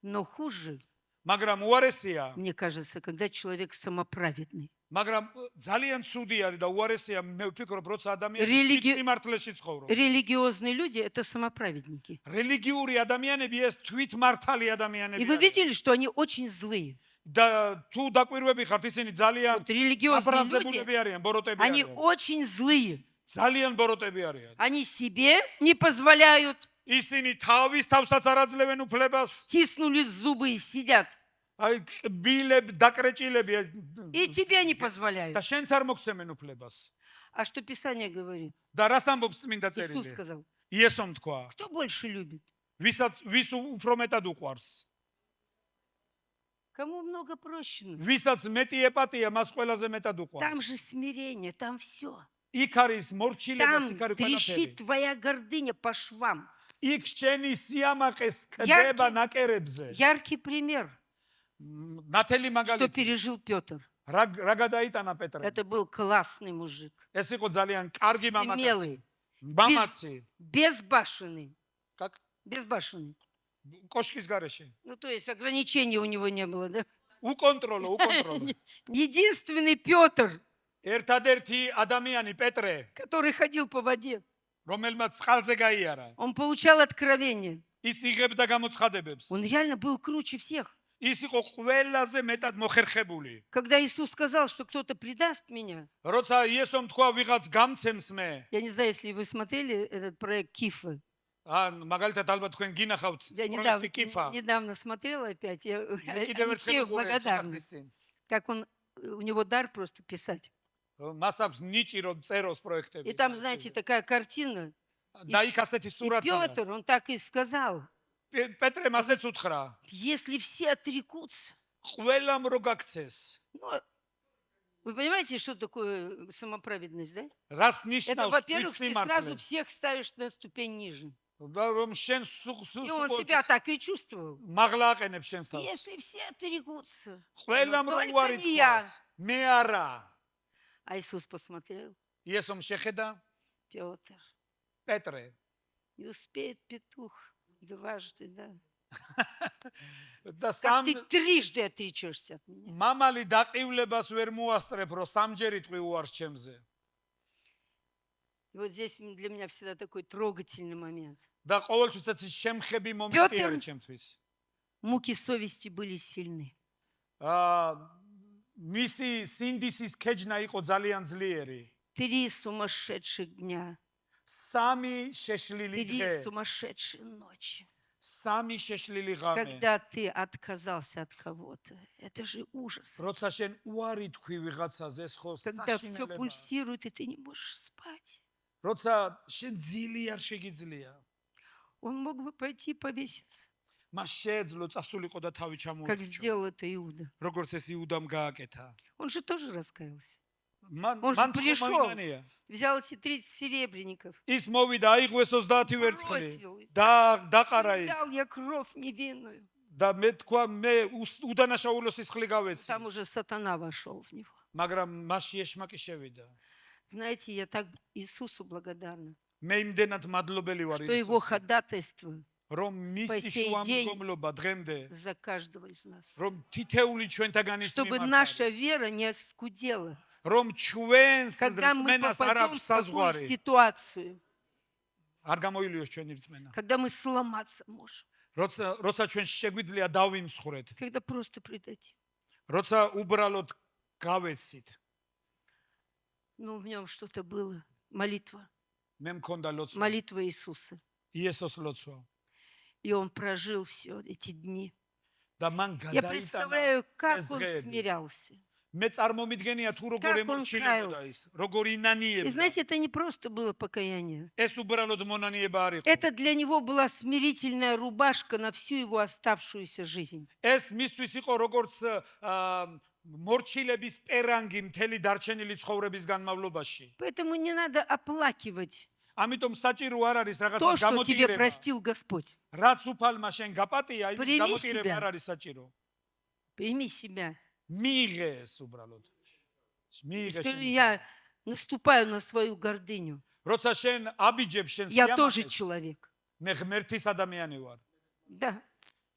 Но хуже, მაგრამ უარესია, мне кажется, когда человек самоправедный. მაგრამ ძალიან ცუდი არის და უარესია, მე ვფიქრობ, როცა ადამიანი რელიგიო- თვითმართლეში ცხოვრობს. Религиозные люди – это самоправедники. რელიგიური ადამიანები ეს თვითმართალი И ადამიანები вы არიან. видели, что они очень злые. და თუ დაკვირვები ხართ, ისინი ძალიან Вот религиозные აბრაზებულები люди, არიან, ბოროტები они არიან. очень злые. ძალიან ბოროტები არიან. Они себе не позволяют, ისინი თავის თავსაც არ აძლევენ უფლებას. стиснули зубы и сидят. აი კბილები, დაკრეჭილები И тебе не და позволяют. შენც არ მოგცემენ უფლებას. А что Писание говорит? და რას ამბობს წმინდა Иисус წერილი? сказал, იესომ თქვა, кто больше любит? ვის უფრო მეტად უყვარს? Кому много прощено? ვისაც მეტი ეპათია, მას ყველაზე მეტად Там უყვარს. же смирение, там все. იქ არის მორჩილებაც, Там იქ არის трещит ყველაფერი. твоя гордыня по швам. იქ შენი სიამაყეს კდება ნაკერებზე. Яркий пример, ნათელი что მაგალითი. пережил Петр. რა გადაიტანა პეტრე? Это был классный мужик, ეს იყო ძალიან კარგი მამაკაცი. смелый, მამაცი. безбашенный. კაკ Безбашенный. კოშკის გარეშე. Ну, то есть ограничений у него не было, да? უკონტროლო. Единственный Петр, ერთადერთი ადამიანი პეტრე, который ходил по воде, რომელმაც წყალზე გაიარა. он получал откровение. ის იღებდა გამოცხადებებს. Он реально был круче всех. ის იყო ყველაზე მეტად მოხერხებული. Когда Иисус сказал, что кто-то предаст меня, როცა იესომ თქვა ვიღაც გამცემს მე, я не знаю, если вы смотрели этот проект Кифа. ან მაგალითად ალბათ თქვენ გინახავთ Я პროექტი კიფა. недавно смотрела опять. Я მე კიდევ ერთხელ Алексею ვიყურე благодарна. ცოტა ხნის წინ. Как у него дар просто писать. მას აქვს ნიჭი რომ წეროს პროექტები. И там, знаете, такая картина. და იქ ასეთი И სურათია. Петр, он так и сказал, პეტრემ ასეც უთხრა, если все отрекутся. ყველამ რო გაქცეს. Ну, вы понимаете, что такое самоправедность, да? რას Это, ნიშნავს во-первых, ты сразу თვითმართლე? всех ставишь на ступень ниже. და რომ შენ И он себя так и чувствовал. მაღლა აყენებს შენს თავს. Если все отрекутся, ყველამ но რო только უარი не я. თქვას, მე არა. А Иисус посмотрел, იესომ შეხედა Петр, პეტრე не успеет петух дважды, да? და Как ты трижды отречешься от меня. მამალი დაყივლებას ვერ მოასწრებ, რომ სამჯერ იტყვი უარს ჩემზე. И вот здесь для меня всегда такой трогательный момент. და ყოველთვის ეს შემხები მომენტი Пётр. არის ჩემთვის. Муки совести были сильны. მისი სინდისის ქეჯნა იყო ძალიან ძლიერი. 3 сумасшедших дня, სამი შეშლილი 3 დღე, сумасшедшие ночи. სამი შეშლილი ღამე. Когда ты отказался от кого-то, это же ужас. როცა შენ უარი თქვი ვიღაცაზე, ეს ხო Когда все საშინელება. пульсирует, и ты не можешь спать. როცა შენ ძილი არ შეგიძლია, Он мог бы пойти повеситься, მას შეეძლო წასულიყო და თავი как ჩამოუხიჩო. сделал это Иуда. როგორც ეს იუდამ გააკეთა. Он же тоже раскаялся. მან Он же მან пришел, მოიგანია. взял эти 30 серебряников. ის მოვიდა, აიღვეს 30 ვერცხლი Бросил. და დაყარა იქ Дал я кровь невинную. და მე თქვა მე უდანაშაულო სისხლი გავეცი. Там уже сатана вошел в него. მაგრამ მასში ეშმაკი შევიდა. Знаете, я так Иисусу благодарна, მე იმდენად მადლობელი ვარ что его იესოს, ходатайство რომ მისი сей შუამდგომლობა დღემდე, за каждого из нас. რომ თითეული ჩვენთაგანის Чтобы მიმართ наша არის, вера не оскудела, რომ ჩვენს когда мы რწმენას არ попадем აქვს в такую საზღვარი, ситуацию, არ გამოილიოს ჩვენი რწმენა. когда мы сломаться можем, როცა ჩვენ შეგვიძლია დავიმსხვრეთ, когда просто предадим. როცა უბრალოდ გავეცით, Но в нем что-то было. Молитва. მე მქონდა ლოცვა, Молитва Иисуса. იესოს ლოცვა И он прожил все эти дни. და მან Я გადაიტანა представляю, как ეს он დღეები. смирялся. მე წარმომიდგენია თუ როგორ Как он ემორჩილებოდა каялся. ის, როგორ И ინანიებდა. знаете, это не просто было покаяние. ეს უბრალოდ მონანიება არ იყო. Это для него была смирительная рубашка на всю его оставшуюся жизнь. ეს მისთვის იყო როგორც მორჩილების პერანგი მთელი დარჩენილი ცხოვრების განმავლობაში. Поэтому не надо оплакивать ამიტომ საჭირო არ არის то, რაღაცას что тебе გამოტირება. простил Господь. რაც უფალმა შენ გაპატია, იმის Прими გამოტირება себя. არ არის საჭირო. Прими себя. მიიღე ეს უბრალოდ. И მიიღე скажи, შენ. я наступаю на свою гордыню. როცა შენ აბიჯებს შენ Я тоже სიამაყეს, человек. მე ღმერთის ადამიანი ვარ. Да.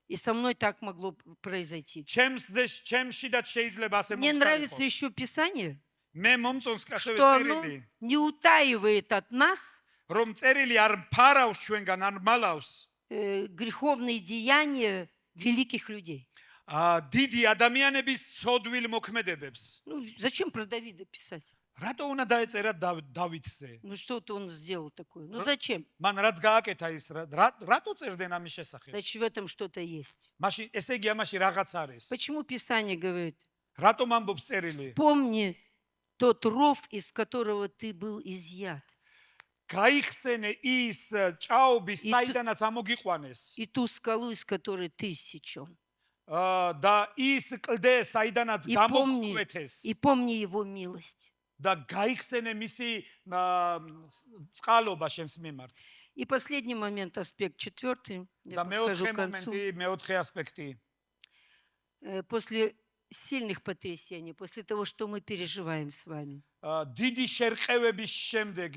И со мной так могло произойти. ჩემშიდაც შეიძლება ასე Мне нравится მოხდეს. еще Писание, მე მომწონს ასევე что оно წერილი, не утаивает от нас რომ წერილი არ ფარავს ჩვენგან, არ მალავს греховные деяния великих людей. დიდი ადამიანების ცოდვილ მოქმედებებს. Ну, зачем про Давида писать? რატო უნდა დაეწერა დავითზე? Ну, что-то он сделал такое. Ну, зачем? მან რაც გააკეთა ის რატო წერდნენ ამის შესახებ? Значит, в этом что-то есть. მაშინ ესე იგი ამაში რაღაც არის. Почему Писание говорит, რატომ ამბობს წერილი? помни тот ров, из которого ты был изъят, გაიხსენე ის ჭაობი, საიდანაც ამოგიყვანეს и ту скалу, из которой ты иссечен. და ის კლდე, საიდანაც И გამოგკვეთეს помни его милость. და გაიხსენე მისი წყალობა შენს მიმართ. И последний момент, аспект четвертый, და я подхожу მეოთხე к концу. მომენტი, მეოთხე ასპექტი. После сильных потрясений, после того, что мы переживаем с вами, დიდი შერყევების შემდეგ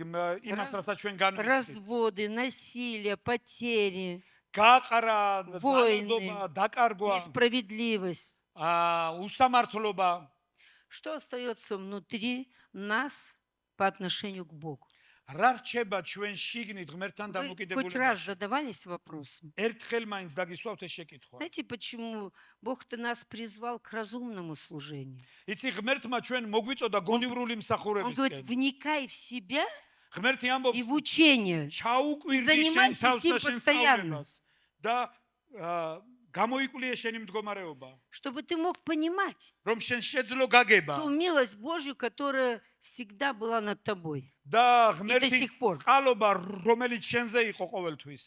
იმას რასაც ჩვენ განვიცდით. разводы, насилие, потери, გაყრა, ვოინი, ძალადობა, დაკარგვა, несправедливость. უსამართლობა. Что остается внутри нас по отношению к Богу? რა რჩება ჩვენ შიგნით ღმერთთან Вы хоть раз დამოკიდებულებაში? задавались вопросом? ერთხელ მაინც დაგისვავთ ეს შეკითხვა. Знаете, почему Бог-то нас призвал к разумному служению? იცი ღმერთმა ჩვენ მოგვიწოდა გონივრული Он говорит, მსახურებისკენ. вникай в себя ღმერთი и ამბობს, в учение. ჩაუკვირდი შენ Занимайся თავს და этим შენ постоянно. სწავლებას და გამოიკვლიე შენი მდგომარეობა, Чтобы ты мог понимать რომ შენ შეძლო გაგება ту милость Божью, которая всегда была над тобой. და до сих ღმერთის пор. წყალობა, რომელიც შენზე იყო ყოველთვის.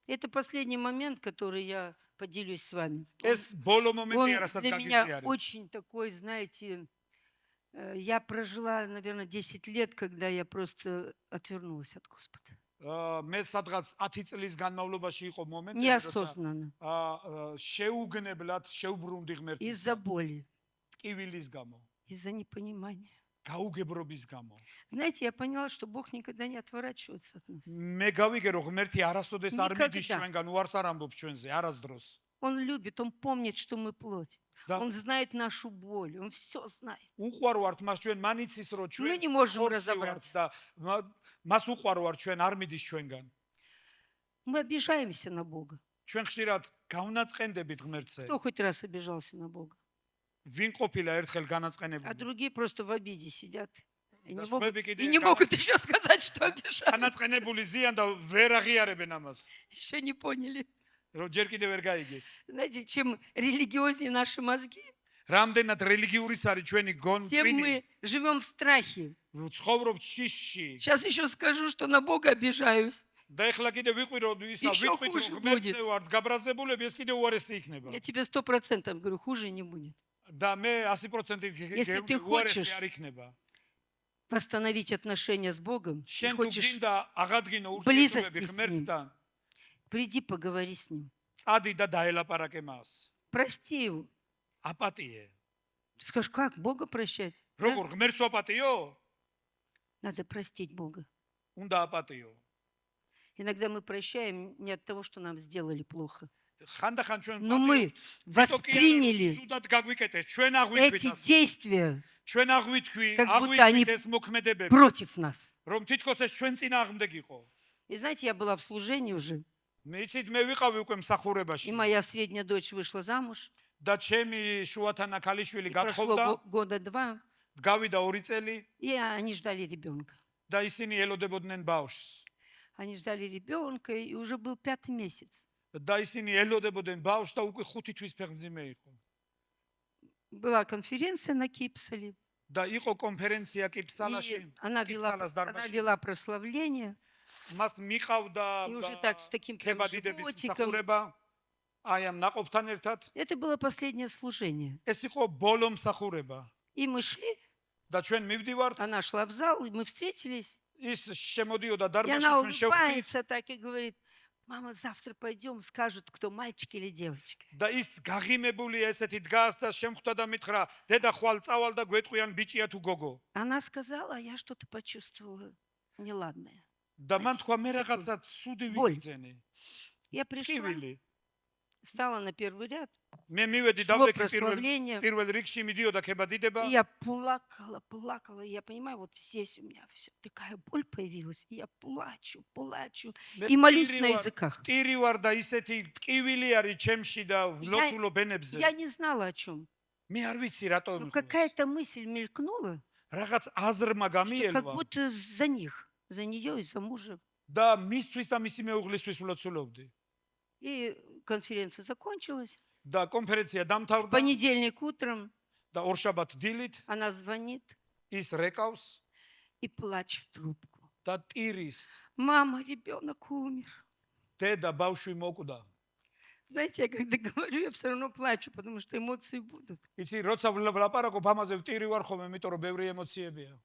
Это последний момент, который я поделюсь с вами. ეს ბოლო Он მომენტია, რასაც для меня გაგიზიარი. очень такой, знаете, я прожила, наверное, 10 лет, когда я просто отвернулась от Господа. მე სადღაც 10 წლის განმავლობაში იყო მომენტი, როცა Неосознанно. შეუგნებლად შეუბრუნდი ღმერთის Из-за боли, ტკივილის გამო, из-за непонимания. გაუგებრობის გამო. Знаете, я поняла, что Бог никогда не отворачивается от нас. მე გავიგე, რომ ღმერთი არასოდეს არ მიდის Никогда. ჩვენგან, უარს არ ამბობს ჩვენზე, არასდროს. Он любит, Он помнит, что мы плоть. Да. Он знает нашу боль, Он все знает. უყვარ ვართ მას ჩვენ მანიცის რო ჩვენ не можем ხორცი разобраться. ვართ და მას უყვარ ვარ ჩვენ არ მიდის ჩვენგან. Мы обижаемся на Бога. ჩვენ ხშირად გავნაწყენდებით ღმერთზე. Кто хоть раз обижался на Бога? ვინ ყოფილა ერთხელ А განაწყენებული? другие просто в обиде сидят. И Да не могут, სხვები კიდე и не могут еще сказать, что обижаются. განაწყენებული ზიან და ვერ აღიარებენ ამას. Еще не поняли. რომ ჯერ კიდე ვერ გაიგეს. Знаете, чем религиознее наши мозги, რამდენად რელიგიურიც არის ჩვენი Все გონტვინი. мы живем в страхе. ცხოვრობთ შიშში. Сейчас еще скажу, что на Бога обижаюсь. და ეხლა კიდე ვიყვირო ის და Ещё ვიტყვით хуже რომ будет. ღმერთზე ვართ გაბრაზებულები, ეს კიდე უარესი იქნება. Я тебе 100% говорю, хуже не будет. და მე 100% Если ты хочешь უარესი არ იქნება. восстановить отношения с Богом, и შენ თუ хочешь, გინდა აღადგინო близости ურთიერთობები с ღმერთთან, приди поговори с Ним. წადი და დაელაპარაკე მას. Прости его. აპატიე. Ты скажешь, как Бога прощать? Да? როგორ ღმერთს ვაპატიო? Надо простить Бога. უნდა აპატიო. Иногда мы прощаем не от того, что нам сделали плохо. ხანდახან ჩვენ Но мы восприняли სუდად გაგვიკეთეს, ჩვენ эти აღვიქვით, действия ჩვენ აღვიქვი, как будто они აღვიქვით ეს მოქმედებები, против нас. რომ თითქოს ეს ჩვენ წინააღმდეგ იყო. И знаете, я была в служении уже, მეცით მე ვიყავი უკვე и მსახურებაში моя средняя дочь вышла замуж, და ჩემი შუათანა ქალიშვილი и прошло გათხოვდა, года два, გავიდა 2 წელი и они ждали ребенка. და ისინი ელოდებოდნენ ბავშვს. Они ждали ребенка, и уже был 5-й месяц. და ისინი ელოდებოდნენ ბავშვს და უკვე 5 თვის ფეხმძიმე იყო. Была конференция на Кипсале, და იყო კონფერენცია и კიფსალაში, она კიფსალას დარბაზში. вела прославление, მას მიყავდა и уже так с таким прям ქებადიდების животиком. მსახურება აი ამ ნაყოფთან ერთად. Это было последнее служение. ეს იყო ბოლო მსახურება. И мы шли, და ჩვენ მივდივართ, она шла в зал, и мы встретились. ის შემოდიოდა И დარბაზში, она ჩვენ შევხვდით улыбается так и говорит, мама, завтра пойдем, скажут, кто мальчик или девочка. და ის გაღიმებულია ესეთი დგას და შემხვდა და მითხრა, დედა ხვალ წავალ და გვეტყვიან ბიჭია თუ გოგო. Она сказала, а я что-то почувствовала неладное. და მან თქვა მე რაღაცა ცუდი ბოლი. ვიგრძენე. Я пришла, ტკივილი. стала на первый ряд, მე მივედი шло დავდექი прославление, პირველ რიგში მიდიოდა ქებადიდება и я плакала, и я понимаю, вот здесь у меня вся такая боль появилась, и я плачу, მე и молюсь ტირი на ვარ, языках. ტირი ვარ და ისეთი ტკივილი არის ჩემში და ვლოცულობ ენებზე. Я не знала, о чем. მე არ ვიცი რატო Но მიხვდეს. какая-то мысль мелькнула, რაღაც აზრმა что как გამიელვა будто за них, за нее и за мужа. და მისთვის და მისი მეუღლისთვის ვლოცულობდი. И конференция закончилась. და კონფერენცია В დამთავრდა понедельник утром და ორშაბათ დილით она звонит ის რეკავს и плачет в трубку. და ტირის Мама, ребенок умер. დედა ბავშვი მოკვდა. Знаете, я когда говорю, я все равно плачу, потому что эмоции будут. იცი, როცა ვლაპარაკობ ამაზე ვტირი ვარ ხოლმე, იმიტომ რომ ბევრი ემოციებია.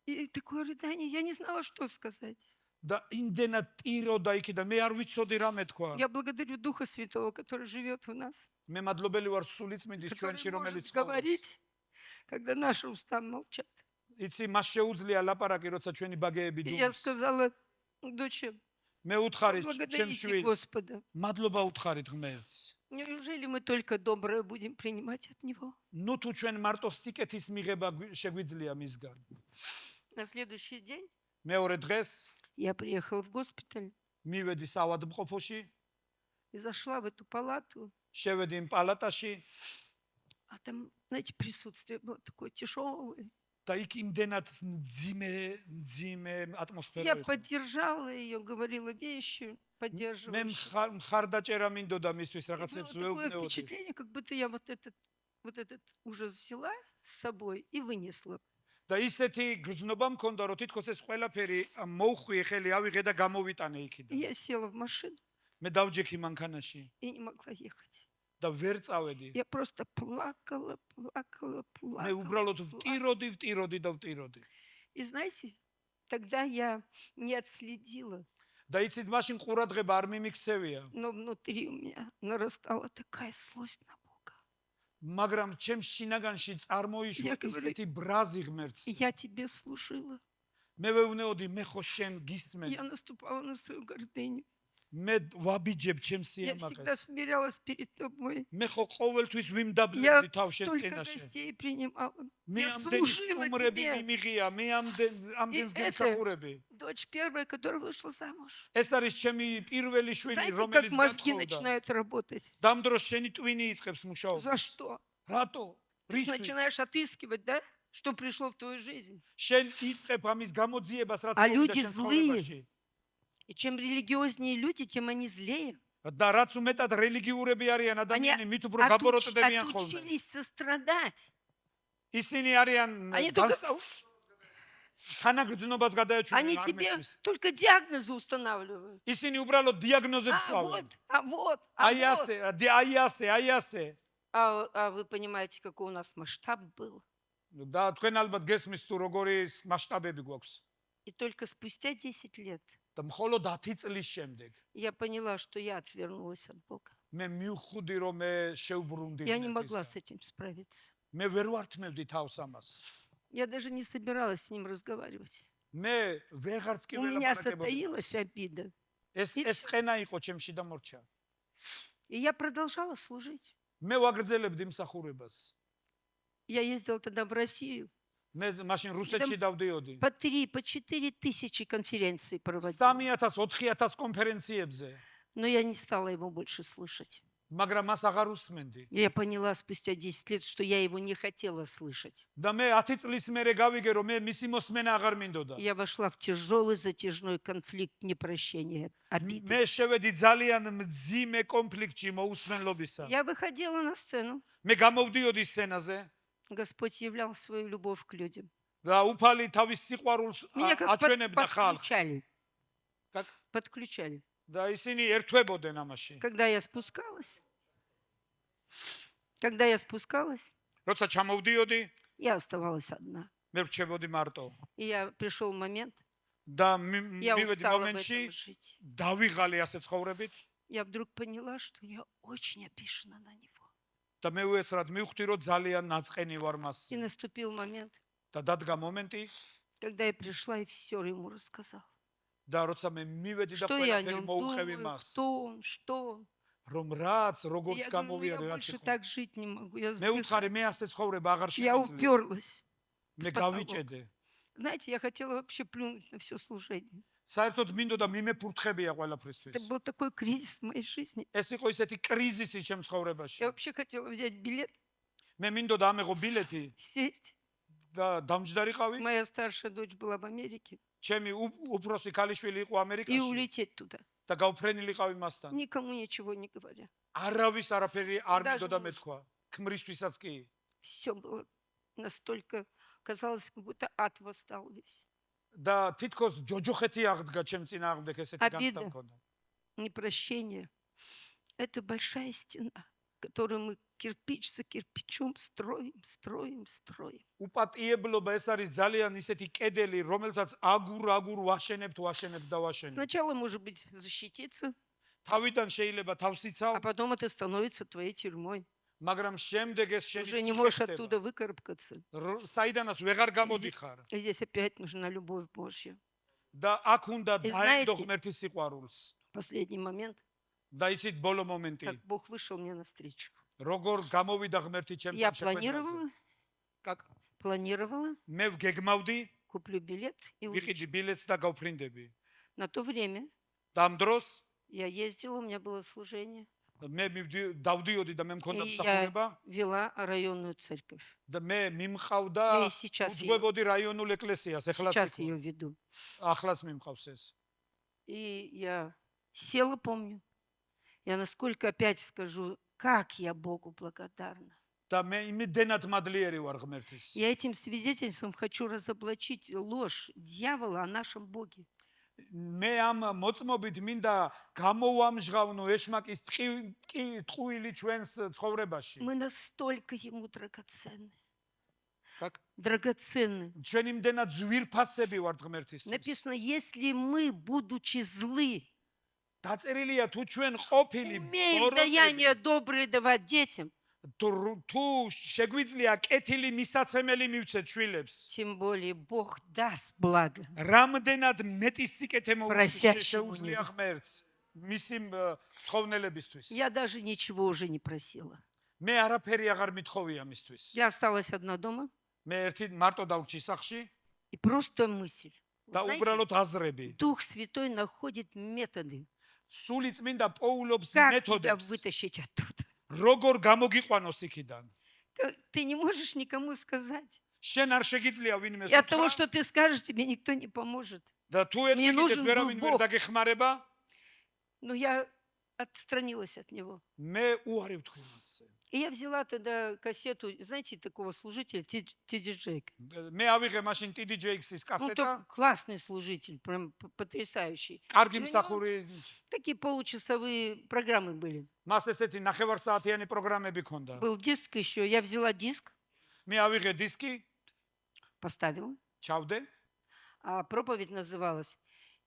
И такое рыдание, я не знала, что сказать. და იმდენად ტიროდა იქიდან, მე არ ვიცოდი რა მეთქვა. Я благодарю Духа Святого, который живет в нас, მე მადლობელი ვარ სულიწმინდის ჩვენში, который რომელიც может говорить, когда наши уста молчат. იცი, მას შეუძლია ლაპარაკი, როცა ჩვენი ბაგეები И я დუმს. сказала, доча, მე უთხარით ჩემ благодарите შვილს, Господа. მადლობა უთხარით ღმერთს. Неужели мы только доброе будем принимать от Него? ნუ თუ ჩვენ მარტო სიკეთის მიღება შეგვიძლია მისგან. На следующий день მეორე დღეს я приехала в госпиталь მივედი საავადმყოფოში, и зашла в эту палату, შევედი იმ პალატაში а там, знаете, присутствие было такое тяжелое. და იქ იმდენად მძიმე ატმოსფერო Я იყო. поддержала ее, говорила вещи, მე поддерживающие. მხარდაჭერა მინდოდა მისთვის И რაღაცებს было такое ვეუბნეოდი. впечатление, как будто я вот этот ужас взяла с собой и вынесла. და ისეთი გრძნობა მქონდა, რომ თითქოს ეს ყველაფერი მოუხვიე ხელი ავიღე და გამოვიტანე И იქიდან. я села в машину მე დავჯექი მანქანაში и не могла ехать. და ვერ წავედი. Я просто плакала. მე უბრალოდ ვტიროდი და ვტიროდი. И знаете, тогда я не отследила, და იცით, მაშინ ყურადღება არ მიმიქცევია, но внутри у меня нарастала такая злость на Бога. მაგრამ ჩემ შინაგანში წარმოიშვა Я говорю, ისეთი ბრაზი ღმერთს. Я тебе служила. მე ვეუბნეოდი, მე ხო შენ გისმენ. Я наступала на свою гордыню. მე ვაბიჯებ ჩემ Я всегда სიამაყეს. смирялась перед тобой. მე ხო ყოველთვის Я ვიმდაბლებდი თავს შენ столько წინაშე. гостей принимала. მე Я ამდენი служила სტუმრები тебе. მიმიღია, მე ამდენს И გემსახურები. Дочь первая, которая вышла замуж. ეს არის ჩემი პირველი შვილი, Знаете, как რომელიც мозги გათხოვდა. начинают работать? დამ დროს შენი ტვინი იწყებს მუშაობას. За что? რატო? Ты რისთვის? начинаешь отыскивать, да? Что пришло в твою жизнь. შენ იწყებ ამის გამოძიებას, რაც А მოვიდა люди შენ злые. ცხოვრებაში. И чем религиознее люди, тем они злее. და რაც უმეტად რელიგიურები არიან Они ადამიანები, მით უფრო გაბოროტდებიან ხოლმე. отучились сострадать. ისინი არიან Они только- თანაგრძნობას გადაეჩვენენ Они არ тебе მესმის. только диагнозы устанавливают. ისინი უბრალოდ დიაგნოზებს А სწავლენ. вот, а вот, а აი вот. ასე, აი ასე. А вы понимаете, какой у нас масштаб был? და თქვენ ალბათ გესმის თუ როგორი მასშტაბები გვაქვს. И только спустя 10 лет და მხოლოდ 10 წლის შემდეგ я поняла, что я отвернулась от Бога. მე მივხვდი რომ მე შევბრუნდი Я не могла ღმერთისგან. с этим справиться. მე ვერ ვართმევდი თავს ამას. Я даже не собиралась с ним разговаривать. მე ვეღარც კი У меня ველაპარაკებოდი. затаилась обида. ეს И ეს ყენა იყო ჩემში და მორჩა. И я продолжала служить. მე ვაგრძელებდი მსახურებას. Я ездила тогда в Россию. მე მაშინ რუსეთში დავდიოდი. По 3, по 4 тысячи конференций проводила. 3000-4000 კონფერენციებზე, Но я не стала его больше слышать. მაგრამ მას აღარ უსმენდი. Я поняла спустя 10 лет, что я его не хотела слышать. და მე 10 წლის მერე გავიგე რომ მე მისი მოსმენა აღარ მინდოდა. Я вошла в тяжелый затяжной конфликт непрощения, обиды. მე შევედი ძალიან მძიმე კონფლიქტში მოусმენლობისა. Я выходила на сцену. მე გამოვდიოდი სცენაზე Господь являл свою любовь к людям. და უფალი თავის სიყვარულს Меня как აჩვენებდა ხალხს. подключали. Как? Подключали. და ისინი ერთვებოდნენ ამაში. Когда я спускалась, როცა ჩამოვდიოდი, я оставалась одна. მე ვრჩებოდი მარტო. И пришел момент, და я მივედი устала в მომენტში, этом жить. დავიღალე ასე ცხოვრებით Я вдруг поняла, что я очень обижена на него. და მე უესრად მივხვდი რომ ძალიან ნაწყენი ვარ მას. И наступил момент, და დადგა მომენტი когда я пришла и все ему рассказала. და როცა მე მივედი და Что я о ყველაფერი нем მოუხევი думаю, მას, что он. რომ რაც И როგორც я говорю, ну, я გამოვიარე, რაც больше იყო. так жить не могу. Я მე უთხარი მე ასე ცხოვრება აღარ Я შემიძლია. уперлась. მე потолок. გავიჭედე. Знаете, я хотела вообще плюнуть на все служение. საერთოდ მინდოდა მიმეფურთხებია ყველაფრისთვის. Это был такой кризис в моей жизни. ეს იყო ისეთი კრიზისი ჩემ ცხოვრებაში. Я вообще хотела взять билет, მე მინდოდა ამეღო ბილეთი сесть. და დამჯდარიყავი. Моя старшая дочь была в Америке. ჩემი უფროსი ქალიშვილი იყო И ამერიკაში улететь туда, და გავფრენილიყავი მასთან. никому ничего не говоря. არავის არაფერი არ Даже მინდოდა მუж. მეთქვა. ქმრისთვისაც კი. Все было настолько, казалось, как будто ад восстал весь. და თითქოს ჯოჯოხეთი აღდგა ჩემ წინააღმდეგ ესეთი Обида. განცდა მქონდა. Непрощение – это большая стена, которую мы кирпич за кирпичом строим. უპატიებლობა ეს არის ძალიან ისეთი კედელი, რომელსაც აგურ ვაშენებთ და ვაშენებთ. Сначала, может быть, защититься, თავიდან შეიძლება თავს а იცავ, потом это становится твоей тюрьмой. მაგრამ შემდეგ ეს შენი Уже не ციხე можешь ხდება. оттуда выкарабкаться. საიდანაც ვეღარ გამოდიხარ И здесь опять нужна любовь Божья. და აქ უნდა И დაედო знаете- ღმერთის სიყვარულს. Последний момент, და იცით ბოლო მომენტი, как Бог вышел мне навстречу. როგორ გამოვიდა ღმერთი Я ჩემთან შეხვედრაზე. планировала, მე ვგეგმავდი, куплю билет и ვიყიდი улечу. ბილეთს და გავფრინდები. На то время და ამ დროს я ездила, у меня было служение, მე დავდიოდი და მე მქონდა и я მსახურება вела районную церковь. და მე მიმყავდა Я и сейчас უძღვებოდი რაიონულ ეკლესიას, ეხლაც Сейчас იყო. ее веду. ახლაც მიმყავს ეს. И я села, помню. Я насколько опять скажу, как я Богу благодарна. და მე იმდენად მადლიერი ვარ ღმერთის. Я этим свидетельством хочу разоблачить ложь дьявола о нашем Боге. მე ამ მოწმობით მინდა გამოვამჟღავნო ეშმაკის ტყუილი ჩვენს ცხოვრებაში. Мы настолько ему драгоценны. так Драгоценны. ჩვენ იმდენად ძვირფასები ვართ ღმერთისთვის. Написано, если мы, будучи злы, დაწერილია თუ ჩვენ ყოფილი умеем даяние добрые давать детям, თუ შეგვიძლია კეთილი მისაცემელი მივცეთ შვილებს, тем более Бог даст благо. რამდენად მეტი სიკეთე Просящему შეუძლია ღმერთს მისი თხოვნელებისთვის. Я даже ничего уже не просила. მე არაფერი აღარ მithოვი ამისთვის. Я осталась одна дома, მე ერთი мартო დავრჩი სახში и просто мысль. და Знаете, უბრალოდ აზრები. Дух Святой находит методы, სული წმინდა პოულობს как тебя მეთოდებს, вытащить оттуда. როგორ გამოგიყვანოს იქიდან. Ты не можешь никому сказать. შენ არ შეგიძლია ვინმე И от того, უთხრა что ты скажешь, тебе никто не поможет. და თუ Мне ეთქიდეთ нужен ვერავინ был ვერ Бог. დაგეხმარება, Но я отстранилась от него. მე უარი ვთქვი მასზე. И я взяла тогда кассету, знаете, такого служителя, Тиди Джейк. მე ავიღე машин TD Jakes-ის Ну, კასეტა, классный служитель, прям потрясающий. კარგი И у него მსახური, такие получасовые программы были. მას ესეთი ნახევარსაათიანი პროგრამები ქონდა. Был диск еще, я взяла диск, მე ავიღე დისკი, поставила, ჩავდე а проповедь называлась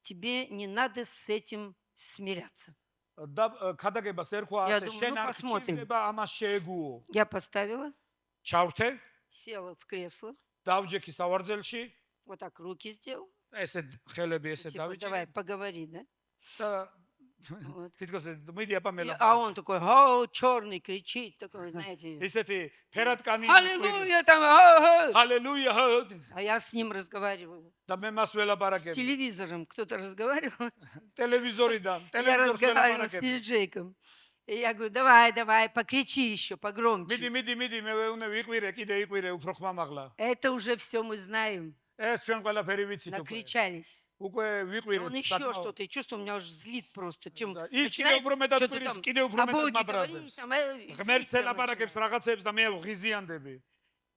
«Тебе не надо с этим смиряться». და ქადაგებას ერქვა Я ასე, думаю, შენ ну, არ посмотрим. გჭირდება ამას შეეგუო. Я поставила, ჩავრთე, села в кресло, დავჯექი სავარძელში, вот так руки сделал. ესე ხელები ესე Типа, давай, დავიჭირე поговори, да? და Вот. თითქოს მიდი აბა მე А он такой, о, черный, кричит, такой, знаете, ისეთი ფერატკანი аллилуйя, там, «Ха-ха». ჰალელუია А я с ним разговариваю. და მე მას С ველაპარაკებ телевизором кто-то разговаривал. ტელევიზორიდან Я ტელევიზორს разговаривала с ველაპარაკებ Тиджейком. И я говорю, давай, покричи еще მიდი погромче. მიდი მე ვეუნე ვიყვირე კიდე იყვირე უფრო ხმამაღლა Это уже все мы знаем. ეს ჩვენ ყველაფერი ვიცით უკვე Накричались. უკვე ვიყვირეთ Он еще что-то. И чувствую, меня уже злит просто. Чем Да. И начинает კიდე უფრო მეტად что-то ყვირის, там კიდე უფრო о მეტად Боге მაბრაზებს. говорить, там, ღმერთს злиться ელაპარაკებს начинает. რაღაცებს და მე ღიზიანდები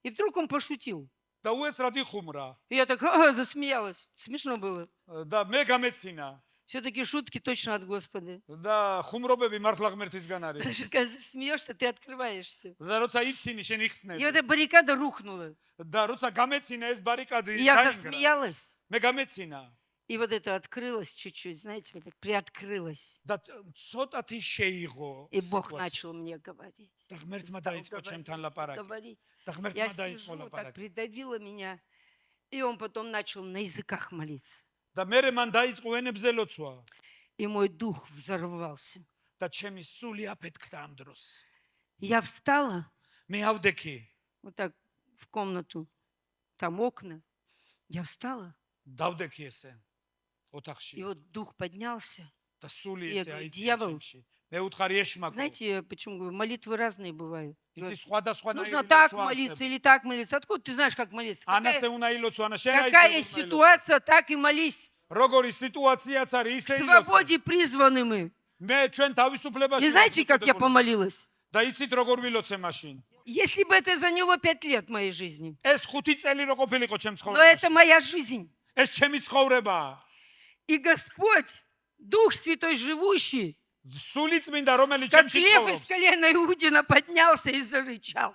И вдруг он пошутил. და უეცრად იხუმრა И я так засмеялась. Смешно было. და მე გამეცინა Все-таки шутки точно от Господа. და ხუმრობები მართლა ღმერთისგან არის Потому что когда ты смеешься, ты открываешься. და როცა იცინი შენ И იხსნები эта баррикада рухнула. და როცა გამეცინა ეს баррикады И я დაინგრა засмеялась. მე გამეცინა И вот это открылось чуть-чуть, знаете, вот так приоткрылось. და ცოტათი შეიღო И Бог სიტუაცია. начал мне говорить. და ღმერთმა Стал დაიწყო ჩემთან говорить, ლაპარაკი говорить. და Я ღმერთმა დაიწყო сижу, так ლაპარაკი придавило меня. И он потом начал на языках молиться. და მე მან დაიწყო ენებზე ლოცვა И мой дух взорвался. და ჩემი სული აფეთქდა ამ დროს Я встала მე ავდექი вот так в комнату. Там окна. Я встала. დავდექი ესე И ოთახში вот дух поднялся. და სული Я ესე говорю, აიწია «Дьявол». ჩემში მე უთხარი ეშმაკო Знаете, я почему говорю, молитвы разные бывают. იცი სხვადასხვა Нужно так молиться или так молиться. Откуда ты знаешь, как молиться? ანასე უნდა ილოცო ანა შენ Какая ситуация, так и молись. როგორი სიტუაციაც არის К ისე ილოცო свободе призваны мы. მე ჩვენ თავისუფლებაში Не знаете, как я помолилась? და იცით როგორ ვილოცე მაშინ Если бы это заняло 5 лет моей жизни. ეს 5 წელი რო ყოფილიყო ჩემ Но это ცხოვრებაში моя жизнь. ეს ჩემი ცხოვრებაა И Господь, Дух Святой живущий, სული წმინდა რომელიც как ჩემში лев из ცხოვრობს колена Иудина поднялся и зарычал.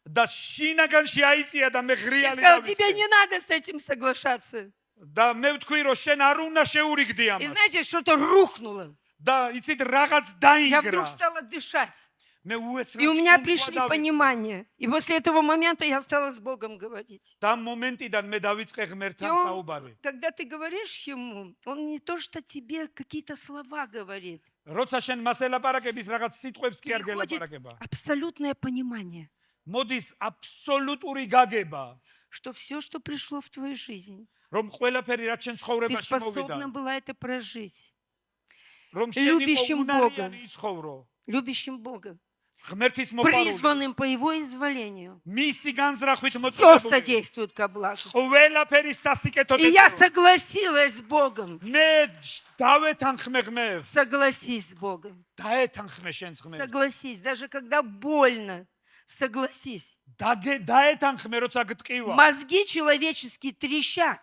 და შინაგანში აიწია და მე И ღრიალი сказал, тебе დავიწყე не надо с этим соглашаться. და მე ვთქვი რომ შენ არ უნდა შეურიგდი И ამას знаете, что-то рухнуло. და იცით რაღაც Я вдруг დაინგრა стала дышать. მე უეცრად И у меня სულ пришли გადავიწყე. понимания. И после этого момента я стала с Богом говорить. და მომენტიდან მე დავიწყე И ღმერთთან он, საუბარი когда ты говоришь ему, он не то, что тебе какие-то слова говорит. როცა შენ მას ელაპარაკების რაღაც სიტყვებს კი არ Приходит გელაპარაკება абсолютное понимание, მოდის აბსოლუტური გაგება что все, что пришло в твою жизнь, რომ ყველაფერი რაც შენ ты ცხოვრებაში способна მოვიდა была это прожить. რომ შენ любящим იყო უნარიანი იცხოვრო Любящим Бога, ღმერთის მოყვარული призванным по Его изволению. მისი განზრახვით Все მოწოდებული содействует ко благу. ყველაფერი სასიკეთო И я დეწევა согласилась с Богом. მე დავეთანხმე ღმერთს Согласись с Богом. დაეთანხმე შენს ღმერთს Согласись, даже когда больно, согласись. დაეთანხმე როცა გტყივა Мозги человеческие трещат.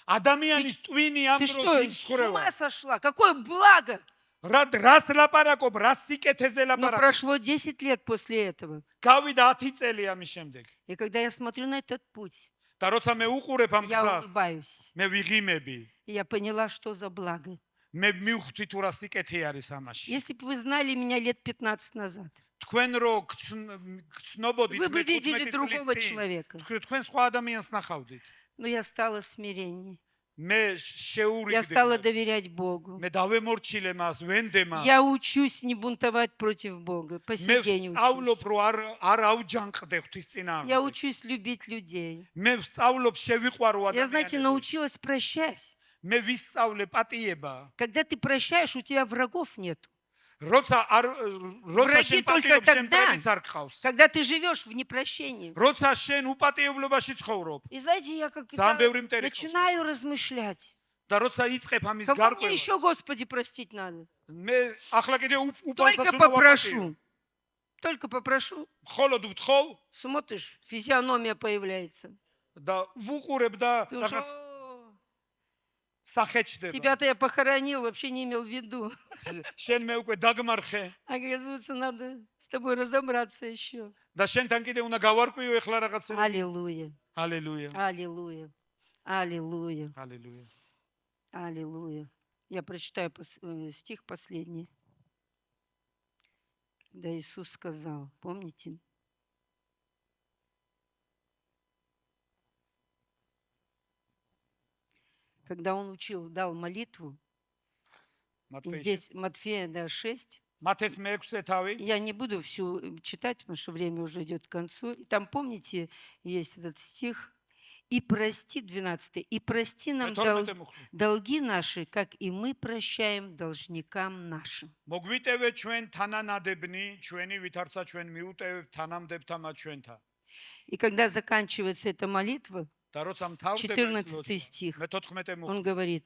ადამიანის ტვინი ამ Ты что, დროს с იხურება ума сошла? Какое благо! რას ლაპარაკობ რას სიკეთეზე Но ლაპარაკობ прошло 10 лет после этого. გავიდა 10 წელი ამის შემდეგ И когда я смотрю на этот путь, და როცა მე უყურებ ამ я გზას улыбаюсь. მე ვიღიმები И я поняла, что за благо. მე მივხვდი თუ რა სიკეთე არის ამაში Если бы вы знали меня лет 15 назад, თქვენ რო გცნობოდით вы бы მე видели 15 другого წლის წინ человека. თქვენ სხვა ადამიანს ნახავდით Но я стала смиреннее. მე Я შეურიგდი стала ღმერთს. доверять Богу. მე დავემორჩილე მას ვენდე მას Я учусь не бунтовать против Бога. По მე сей день ვსწავლობ учусь. რომ არ ავჯანყდე ღვთის Я წინააღმდეგ учусь любить людей. მე вსწავლობ შევიყვარო Я, знаете, ადამიანებს научилась прощать. მე ვისწავლე პატიება Когда ты прощаешь, у тебя врагов нет. როცა Враги შენ только პატიობს შენ тогда, ტრებიც არ გყავს когда ты живешь в непрощении. როცა შენ უპატიებლობაში ცხოვრობ И знаете, я как ძალიან ბევრი მტერი начинаю размышлять. და როცა იწყებ ამის Кого мне გარკვევას еще, Господи, простить надо? მე ახლა კიდე Только უფალსაც უნდა ვაპატიო. попрошу. Только попрошу. მხოლოდ ვთხოვ Смотришь, физиономия появляется. და ვუყურებ და Ты уж, რაღაც «О, სახეჭდება. тебя-то я похоронил, вообще не имел в виду. შენ მე უკვე დაგმარხე Оказывается, надо с тобой разобраться еще. და შენთან კიდე უნდა გავარკვიო ეხლა რაღაცა. Аллилуйя, ჰალელუია. аллилуйя, аллилуйя, ჰალელუია. аллилуйя. Я прочитаю стих последний. Да Иисус сказал, помните? Когда Он учил, дал молитву, и მათეში здесь Матфея, да, 6, მათეს მე-6 თავი я не буду всю читать, потому что время уже идет к концу. И там, помните, есть этот стих, и прости, 12, и прости нам მე-12 მუხლი. долги наши, как и мы прощаем должникам нашим. მოგვიტევე ჩვენ თანანადებნი, ჩვენი ვითარცა ჩვენ მიუტევებ თანამდებთა მათ ჩვენთან. И когда заканчивается эта молитва, და როცა მთავრდება 14 стих, მე-14 он მუხლი. говорит,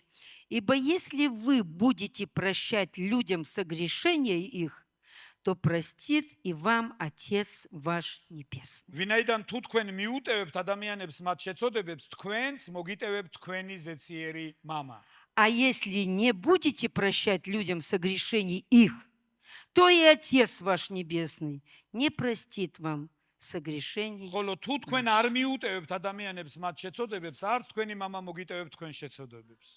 ибо если вы будете прощать людям согрешения их, то простит и вам Отец ваш Небесный. ვინაიდან თუ თქვენ მიუტევებთ ადამიანებს მათ შეწოდებებს, თქვენც მოგიტევებთ თქვენი ზეციერი მამა. А если не будете прощать людям согрешений их, то и Отец ваш Небесный не простит вам согрешений. ხოლო თუ თქვენ არ მიუტევებთ ადამიანებს მათ შეწოდებებს, არც თქვენი მამა მოგიტევებთ თქვენ შეწოდებებს.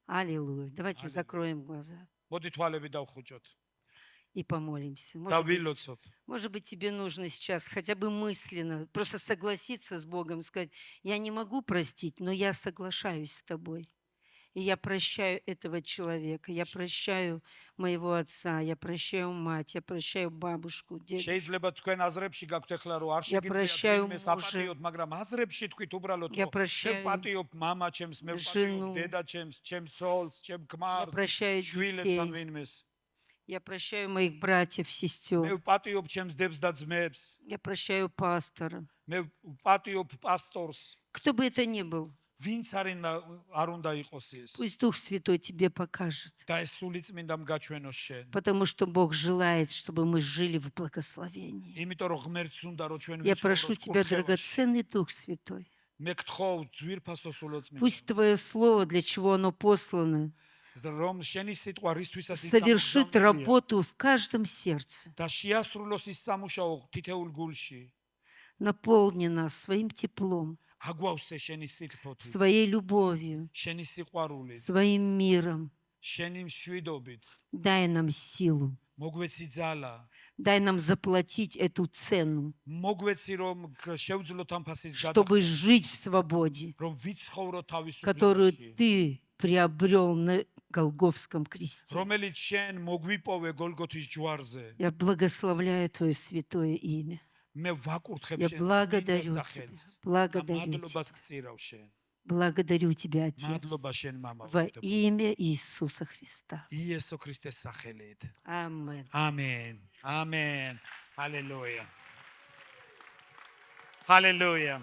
Аллилуйя. Давайте закроем глаза მოდი თვალები დავხუჭოთ и помолимся. და ვილოცოთ. Может быть, тебе нужно сейчас хотя бы мысленно просто согласиться с Богом, сказать, я не могу простить, но я соглашаюсь с тобой. И я прощаю этого человека, я прощаю моего отца, я прощаю мать, я прощаю бабушку, дедушку. შეიძლება თქვენ აზრებში გაქვთ ახლა რომ არ Я შეგიძლიათ прощаю ვინმეს мужа. აპატიოთ, მაგრამ აზრებში თქვით უბრალოდ Я რომ მე прощаю ვპატიობ მამა ჩემს, მე жену. ვპატიობ деда ჩემს, ჩემს ცოლს, ჩემ Я ქმარს, прощаю შვილებს ან детей, ვინმეს. я прощаю моих братьев, მე сестер, ვპატიობ ჩემს დებს და ძმებს. я прощаю пастора. მე ვპატიობ პასტორს. Кто бы это ни был, ვინც არ უნდა იყოს ეს. пусть Дух Святой тебе покажет. და ეს სული წმინდამ გაჩვენოს შენ. Потому что Бог желает, чтобы мы жили в благословении. იმიტომ რომ ღმერთს უნდა რომ ჩვენ Я прошу ვიცხოვროთ тебя, კურთხეველში. драгоценный Дух Святой, მე გთხოვ ძვირფასო სულო წმინდა. пусть Твое Слово, для чего оно послано, რომ შენი სიტყვა რისთვისაც ის совершит გამოგზავნილია работу в каждом сердце. და შეასრულოს ის სამუშაო თითეულ გულში. Наполни нас своим теплом, აგვავსე შენი სითბოთი, своей любовью, შენი სიყვარულით, своим миром. შენი მშვიდობით. Дай нам силу, მოგვეცი ძალა, дай нам заплатить эту цену, მოგვეცი რომ შევძლოთ ამ ფასის чтобы გადახდა, жить в свободе, რომ ვიცხოვრო которую თავისუფლებაში, Ты приобрел на Голгофском кресте. რომელიც შენ მოგვიპოვე გოლგოთის ჯვარზე. Я благословляю Твое святое имя. მე ვაკურთხებ Я შენ благодарю წმინდა Тебя, სახელს და благодарю Тебя, მადლობას გწირავ შენ. благодарю Тебя, Отец, მადლობა შენ მამა. во имя Иисуса Христа. იესო ქრისტეს სახელით. Аминь. Amen. Amen. Hallelujah. Hallelujah.